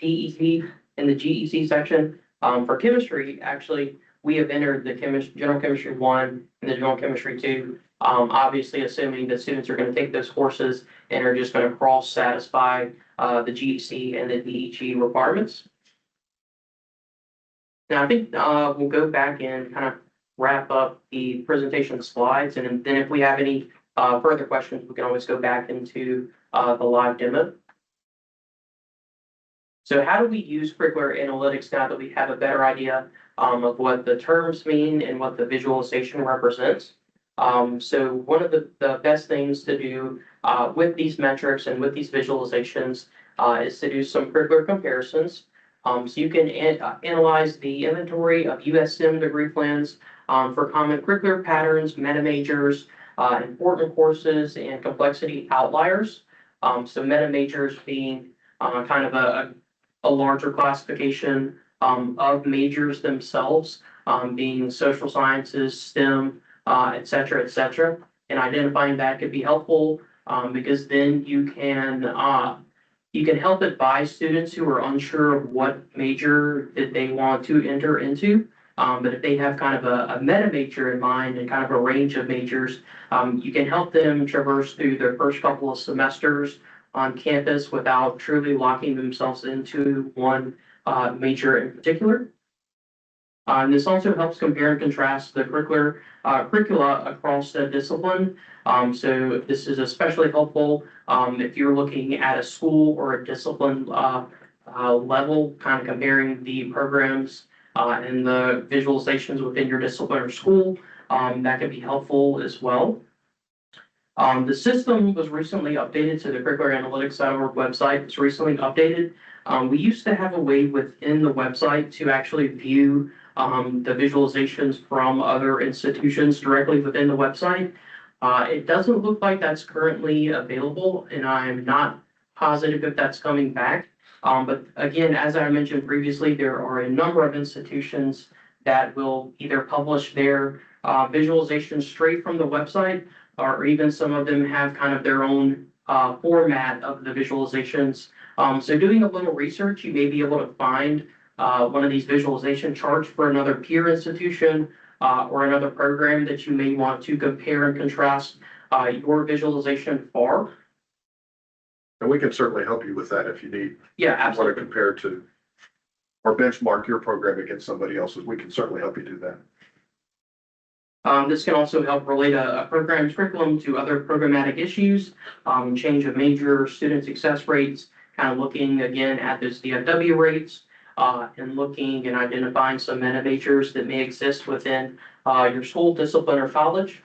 DEC in the GEC section, for chemistry, actually, we have entered the general chemistry 1 and the general chemistry 2. Obviously assuming that students are going to take those courses and are just going to cross satisfy the GEC and the DEG requirements. Now, I think we'll go back and kind of wrap up the presentation slides, and then if we have any further questions, we can always go back into the live demo. So how do we use curricular analytics now that we have a better idea of what the terms mean and what the visualization represents? So one of the best things to do with these metrics and with these visualizations is to do some curricular comparisons. So you can analyze the inventory of USM degree plans for common curricular patterns, meta majors, important courses, and complexity outliers. So meta majors being kind of a larger classification of majors themselves, being social sciences, STEM, et cetera, et cetera. And identifying that could be helpful because then you can help advise students who are unsure of what major that they want to enter into. But if they have kind of a meta major in mind and kind of a range of majors, you can help them traverse through their first couple of semesters on campus without truly locking themselves into one major in particular. And this also helps compare and contrast the curricula across the discipline. So this is especially helpful if you're looking at a school or a discipline level, kind of comparing the programs and the visualizations within your discipline or school. That can be helpful as well. The system was recently updated to the Curricular Analytics.org website. It's recently updated. We used to have a way within the website to actually view the visualizations from other institutions directly within the website. It doesn't look like that's currently available, and I'm not positive if that's coming back. But again, as I mentioned previously, there are a number of institutions that will either publish their visualizations straight from the website, or even some of them have kind of their own format of the visualizations. So doing a little research, you may be able to find one of these visualization charts for another peer institution or another program that you may want to compare and contrast your visualization for. And we can certainly help you with that if you need. Yeah, Want to absolutely. compare to or benchmark your program against somebody else's. We can certainly help you do that. This can also help relate a program's curriculum to other programmatic issues, change of major, student success rates, kind of looking again at those DFW rates, and looking and identifying some meta majors that may exist within your school, discipline, or college.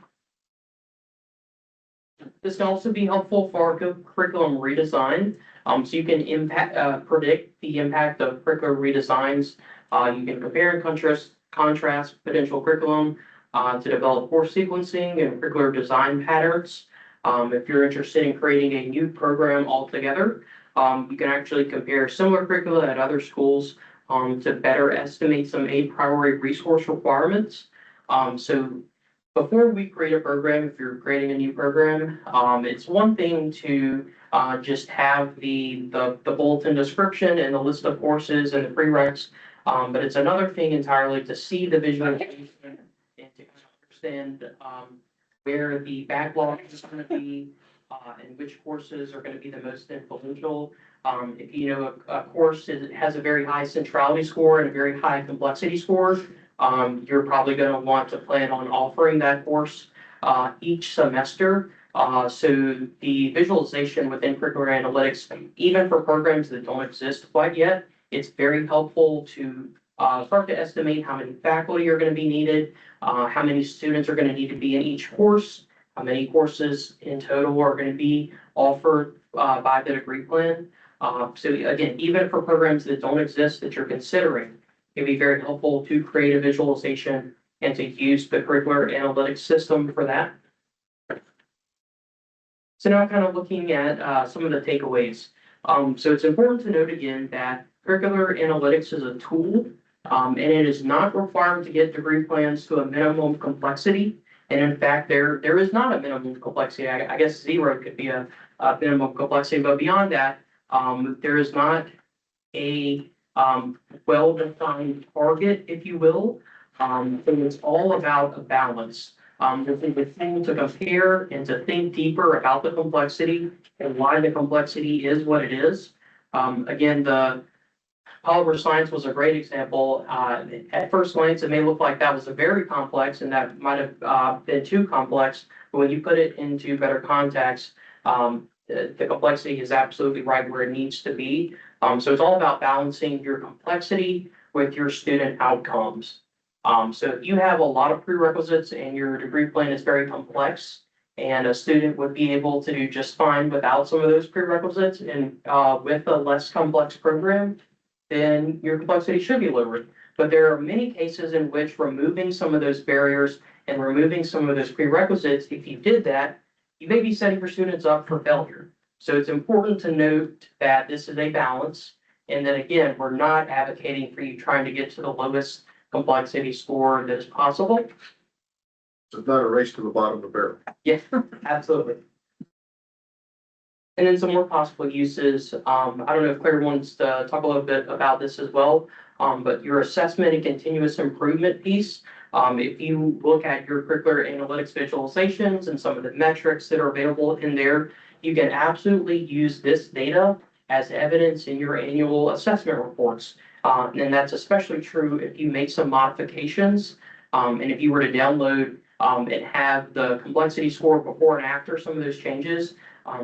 This can also be helpful for curriculum redesign. So you can predict the impact of curriculum redesigns. You can compare and contrast potential curriculum to develop course sequencing and curricular design patterns. If you're interested in creating a new program altogether, you can actually compare similar curricula at other schools to better estimate some A priority resource requirements. So before we create a program, if you're creating a new program, it's one thing to just have the bulletin description and the list of courses and the prereqs. But it's another thing entirely to see the visualization and to understand where the backlog is going to be and which courses are going to be the most influential. If you know a course has a very high centrality score and a very high complexity score, you're probably going to want to plan on offering that course each semester. So the visualization within curricular analytics, even for programs that don't exist quite yet, it's very helpful to start to estimate how many faculty are going to be needed, how many students are going to need to be in each course, how many courses in total are going to be offered by the degree plan. So again, even for programs that don't exist that you're considering, it can be very helpful to create a visualization and to use the curricular analytics system for that. So now kind of looking at some of the takeaways. So it's important to note again that curricular analytics is a tool, and it is not required to get degree plans to a minimum complexity. And in fact, there is not a minimum complexity. I guess 0 could be a minimum complexity, but beyond that, there is not a well-defined target, if you will. So it's all about a balance. The thing to compare and to think deeper about the complexity and why the complexity is what it is. Again, the polymer science was a great example. At first glance, it may look like that was a very complex and that might have been too complex, but when you put it into better context, the complexity is absolutely right where it needs to be. So it's all about balancing your complexity with your student outcomes. So if you have a lot of prerequisites and your degree plan is very complex, and a student would be able to do just fine without some of those prerequisites and with a less complex program, then your complexity should be lowered. But there are many cases in which removing some of those barriers and removing some of those prerequisites, if you did that, you may be setting your students up for failure. So it's important to note that this is a balance, and that again, we're not advocating for you trying to get to the lowest complexity score that is possible. It's not a race to the bottom of the barrel. Yeah, absolutely. And then some more possible uses. I don't know if Claire wants to talk a little bit about this as well, but your assessment and continuous improvement piece. If you look at your curricular analytics visualizations and some of the metrics that are available in there, you can absolutely use this data as evidence in your annual assessment reports. And that's especially true if you make some modifications. And if you were to download and have the complexity score before and after some of those changes,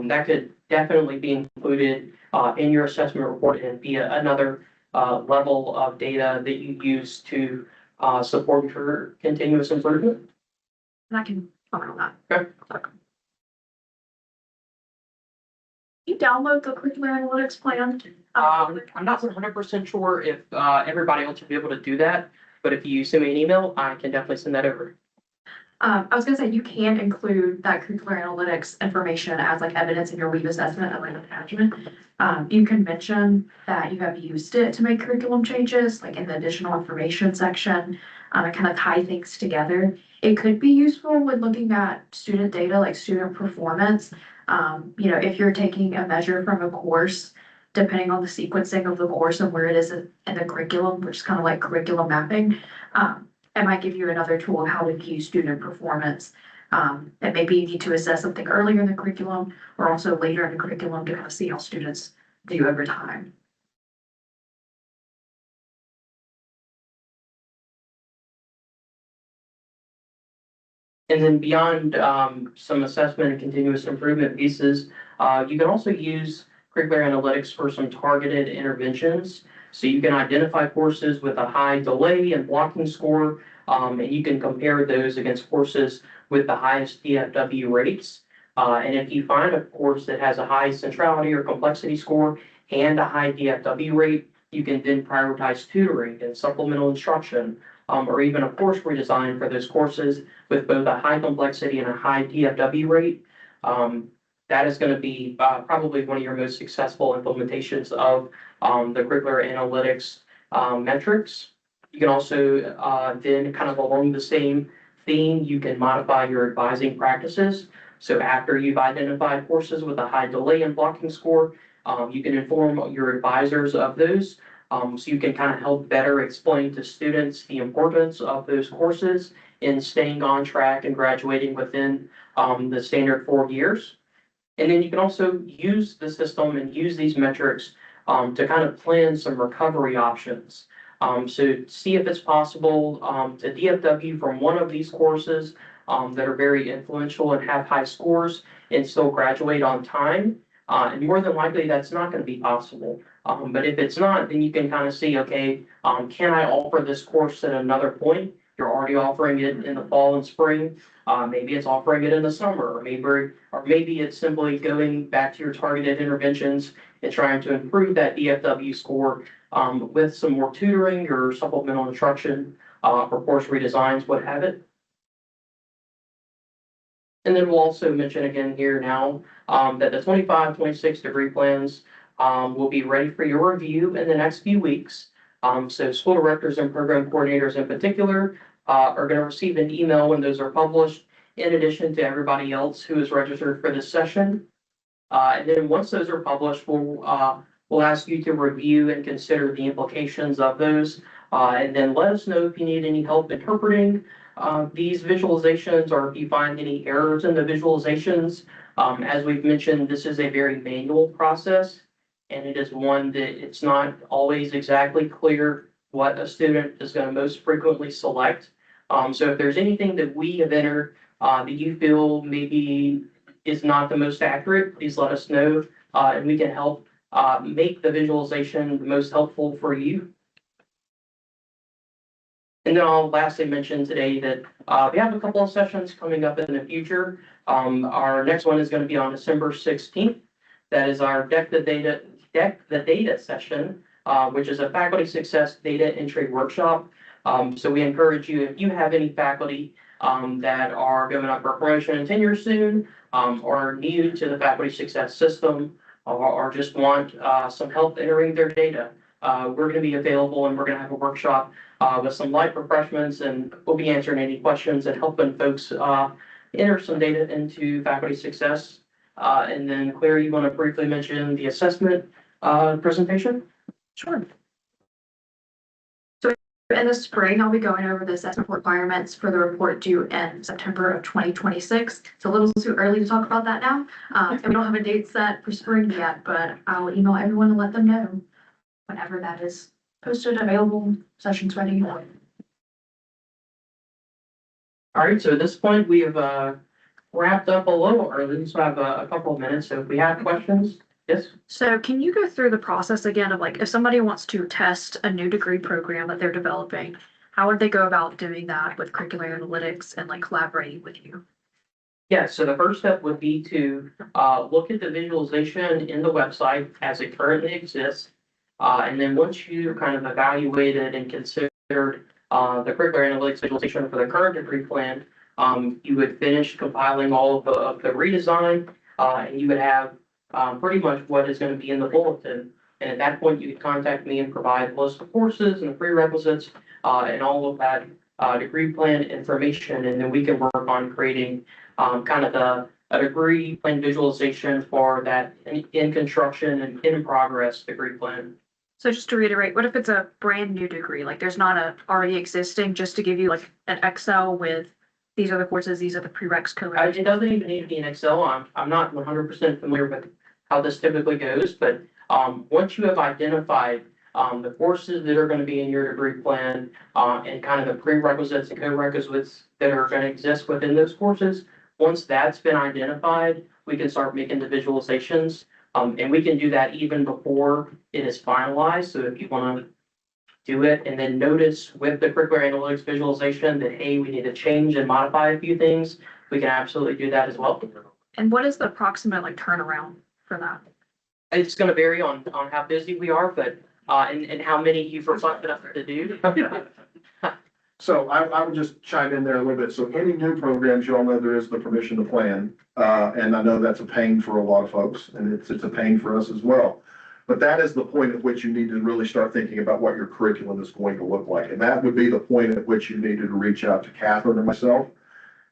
that could definitely be included in your assessment report and be another level of data that you use to support your continuous improvement. And I can comment on that. Okay. You download the curricular analytics plan? I'm not 100% sure if everybody else will be able to do that, but if you send me an email, I can definitely send that over. I was gonna say, you can include that curricular analytics information as like evidence in your weave assessment and like attachment. You can mention that you have used it to make curriculum changes, like in the additional information section, and kind of tie things together. It could be useful when looking at student data, like student performance. If you're taking a measure from a course, depending on the sequencing of the course and where it is in the curriculum, which is kind of like curriculum mapping, it might give you another tool of how to view student performance. And maybe you need to assess something earlier in the curriculum or also later in the curriculum to kind of see how students do over time. And then beyond some assessment and continuous improvement pieces, you can also use curricular analytics for some targeted interventions. So you can identify courses with a high delay and blocking score, and you can compare those against courses with the highest DFW rates. And if you find a course that has a high centrality or complexity score and a high DFW rate, you can then prioritize tutoring and supplemental instruction, or even a course redesign for those courses with both a high complexity and a high DFW rate. That is going to be probably one of your most successful implementations of the curricular analytics metrics. You can also then kind of along the same theme, you can modify your advising practices. So after you've identified courses with a high delay and blocking score, you can inform your advisors of those. So you can kind of help better explain to students the importance of those courses in staying on track and graduating within the standard 4 years. And then you can also use the system and use these metrics to kind of plan some recovery options. So see if it's possible to DFW from one of these courses that are very influential and have high scores and still graduate on time. And more than likely, that's not going to be possible. But if it's not, then you can kind of see, okay, can I offer this course at another point? You're already offering it in the fall and spring. Maybe it's offering it in the summer, or maybe it's simply going back to your targeted interventions and trying to improve that DFW score with some more tutoring or supplemental instruction or course redesigns, what have it. And then we'll also mention again here now that the 25-26 degree plans will be ready for your review in the next few weeks. So school directors and program coordinators in particular are going to receive an email when those are published, in addition to everybody else who is registered for this session. And then once those are published, we'll ask you to review and consider the implications of those. And then let us know if you need any help interpreting these visualizations or if you find any errors in the visualizations. As we've mentioned, this is a very manual process, and it is one that it's not always exactly clear what a student is going to most frequently select. So if there's anything that we have entered that you feel maybe is not the most accurate, please let us know, and we can help make the visualization the most helpful for you. And then I'll lastly mention today that we have a couple of sessions coming up in the future. Our next one is going to be on December 16th. That is our Deck the Data session, which is a faculty success data entry workshop. So we encourage you, if you have any faculty that are going up for promotion and tenure soon, or are new to the faculty success system, or just want some help entering their data, we're going to be available and we're going to have a workshop with some light refreshments, and we'll be answering any questions and helping folks enter some data into faculty success. And then Claire, you want to briefly mention the assessment presentation? Sure. So in the spring, I'll be going over the assessment requirements for the report due in September of 2026. It's a little too early to talk about that now. And we don't have a date set for spring yet, but I'll email everyone and let them know whenever that is posted, available, sessions ready. All right, so at this point, we have wrapped up a little early, so I have a couple of minutes. So if we have questions, yes? So can you go through the process again of like, if somebody wants to test a new degree program that they're developing, how would they go about doing that with curricular analytics and like collaborating with you? Yeah, so the first step would be to look at the visualization in the website as it currently exists. And then once you kind of evaluated and considered the curricular analytics visualization for the current degree plan, you would finish compiling all of the redesign, and you would have pretty much what is going to be in the bulletin. And at that point, you could contact me and provide a list of courses and the prerequisites and all of that degree plan information. And then we can work on creating kind of a degree plan visualization for that in construction and in progress degree plan. So just to reiterate, what if it's a brand new degree? Like there's not a already existing, just to give you like an Excel with these are the courses, these are the prereqs code. It doesn't even need to be in Excel. I'm not 100% familiar with how this typically goes, but once you have identified the courses that are going to be in your degree plan and kind of the prerequisites and co-requisites that are going to exist within those courses, once that's been identified, we can start making the visualizations. And we can do that even before it is finalized. So if you want to do it and then notice with the curricular analytics visualization that, hey, we need to change and modify a few things, we can absolutely do that as well. And what is the approximate like turnaround for that? It's going to vary on how busy we are, but and how many you've reflected us to do. So I would just chime in there a little bit. So any new programs, you all know there is the permission to plan. And I know that's a pain for a lot of folks and it's a pain for us as well. But that is the point at which you need to really start thinking about what your curriculum is going to look like. And that would be the point at which you needed to reach out to Catherine or myself.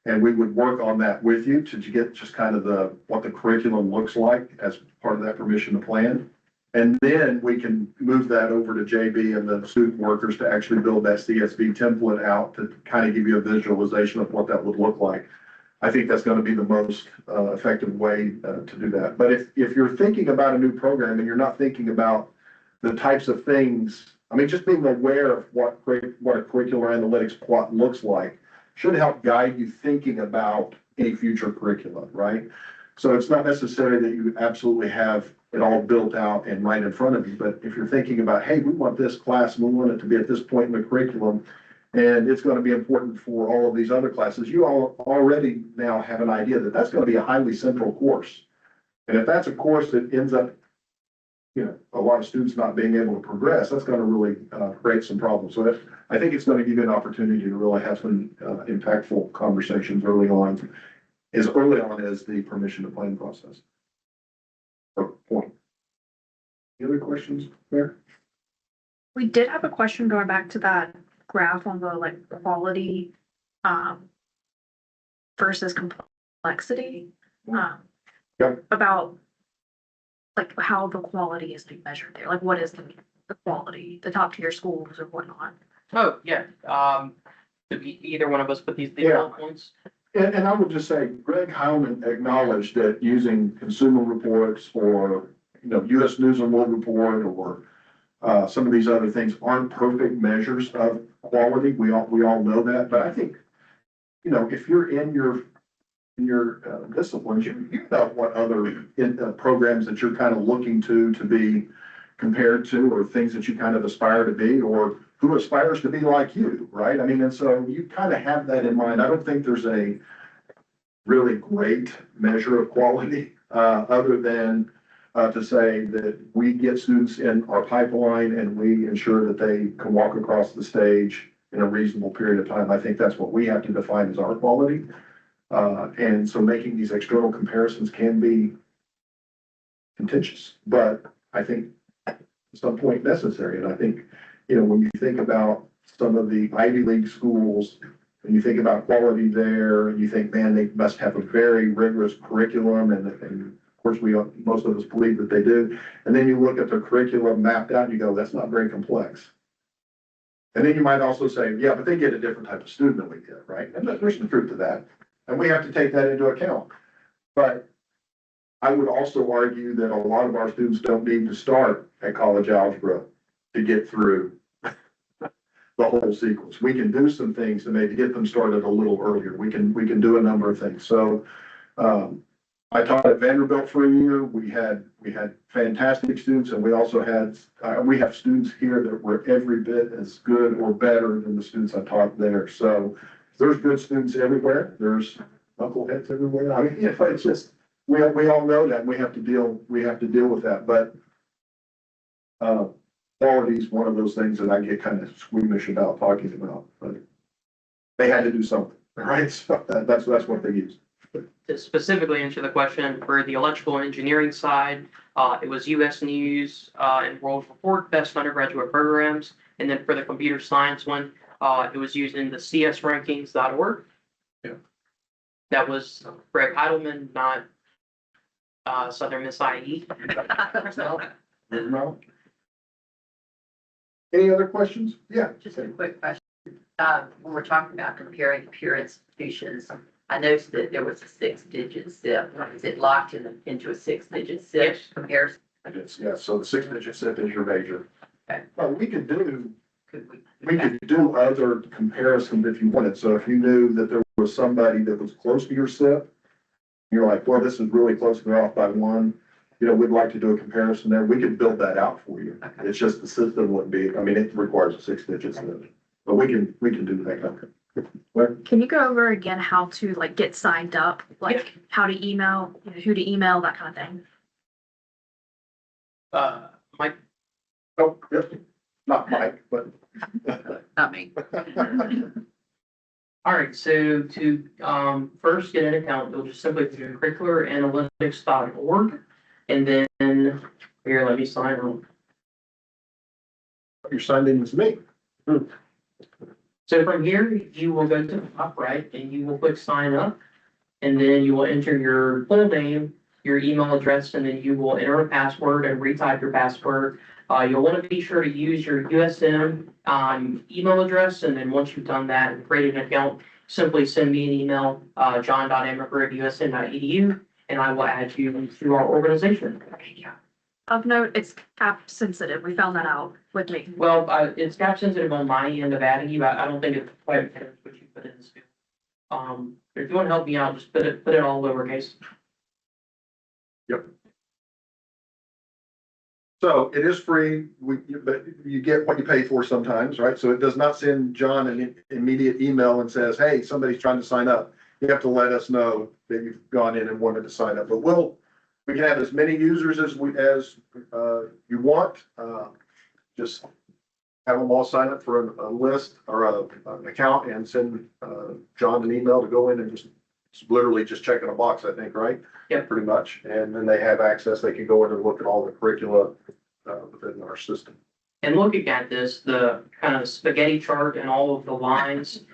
And we would work on that with you to get just kind of what the curriculum looks like as part of that permission to plan. And then we can move that over to JB and the student workers to actually build that CSV template out to kind of give you a visualization of what that would look like. I think that's going to be the most effective way to do that. But if you're thinking about a new program and you're not thinking about the types of things, I mean, just being aware of what a curricular analytics plot looks like should help guide you thinking about any future curriculum, right? So it's not necessary that you absolutely have it all built out and right in front of you, but if you're thinking about, hey, we want this class and we want it to be at this point in the curriculum, and it's going to be important for all of these other classes, you all already now have an idea that that's going to be a highly central course. And if that's a course that ends up, a lot of students not being able to progress, that's going to really create some problems. So I think it's going to give you an opportunity to really have some impactful conversations early on as the permission to plan process. Point. Any other questions there? We did have a question going back to that graph on the quality versus complexity. About how the quality is being measured there. Like what is the quality, the top tier schools or whatnot? Oh, yeah, either one of us put these bullet points. And I would just say, Greg Heilman acknowledged that using Consumer Reports or, US News and World Report or some of these other things aren't perfect measures of quality. We all know that. But I think, if you're in your disciplines, you know what other programs that you're kind of looking to be compared to, or things that you kind of aspire to be, or who aspires to be like you, right? I mean, and so you kind of have that in mind. I don't think there's a really great measure of quality, other than to say that we get students in our pipeline and we ensure that they can walk across the stage in a reasonable period of time. I think that's what we have to define as our quality. And so making these external comparisons can be contentious, but I think at some point necessary. And I think, when you think about some of the Ivy League schools, and you think about quality there, and you think, man, they must have a very rigorous curriculum, and of course most of us believe that they do. And then you look at the curriculum mapped out and you go, that's not very complex. And then you might also say, yeah, but they get a different type of student than we get, right? And there's some truth to that. And we have to take that into account. But I would also argue that a lot of our students don't need to start at college algebra to get through the whole sequence. We can do some things to maybe get them started a little earlier. We can do a number of things. So I taught at Vanderbilt for a year. We had fantastic students, and we also had we have students here that were every bit as good or better than the students I taught there. So there's good students everywhere. There's knuckleheads everywhere. I mean, it's just we all know that, and we have to deal with that. But quality is one of those things that I get kind of squeamish about talking about. But they had to do something, right? So that's what they used. To specifically answer the question, for the electrical and engineering side, it was US News and World Report, best undergraduate programs. And then for the computer science one, it was used in the csrankings.org. Yeah. That was Greg Heidelman, not Southern Miss IE. No. Any other questions? Yeah. Just a quick question. When we're talking about comparing peer institutions, I noticed that there was a 6-digit SIP. Is it locked into a 6-digit SIP Yes. comparison? Yeah, so the 6-digit SIP is your major. Okay. Well, we could do Could other comparisons if you wanted. So if you knew that there was somebody that was close to your SIP, you're like, well, this is really close, they're off by one, we'd like to do a comparison there. We could build that out for you. Okay. It's just the system wouldn't be, I mean, it requires a 6-digit SIP, but we can do that. Okay. Well, Can you go over again how to get signed up, how to email, who to email, that kind of thing? Mike, oh, yep, not Mike, but Not me. All right, so to, first get an account, you'll just simply do curricularanalytics.org. And then, here, let me sign on. You're signed in as me. So from here, you will go to the top right and you will click sign up. And then you will enter your full name, your email address, and then you will enter a password and retype your password. You'll want to be sure to use your USM, email address. And then once you've done that and created an account, simply send me an email, john.amaker@usm.edu, and I will add you to our organization. Of note, it's cap sensitive. We found that out with me. Well, it's cap sensitive on my end of adding you. I don't think it's quite fair what you put in this field. If you want to help me out, just put it all lowercase. So it is free, but you get what you pay for sometimes, right? So it does not send John an immediate email and says, hey, somebody's trying to sign up. You have to let us know that you've gone in and wanted to sign up, but we can have as many users as you want. Just have them all sign up for a list or an account and send John an email to go in and just literally just checking a box, I think, right? Yep. Pretty much. And then they have access. They can go in and look at all the curricula within our system. And looking at this, the kind of spaghetti chart and all of the lines,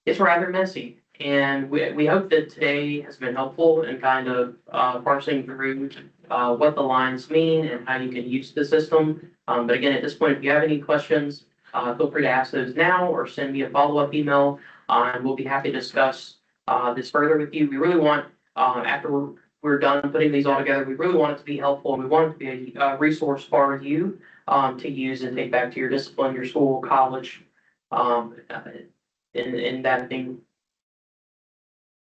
it's rather messy. And we hope that today has been helpful in kind of parsing through what the lines mean and how you can use the system. But again, at this point, if you have any questions, feel free to ask those now or send me a follow-up email, and we'll be happy to discuss this further with you. We really want, after we're done putting these all together, we really want it to be helpful. We want it to be a resource for you to use and take back to your discipline, your school, college, in that thing.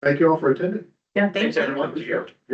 Thank you all for attending. Yeah, Thank thanks, you. everyone.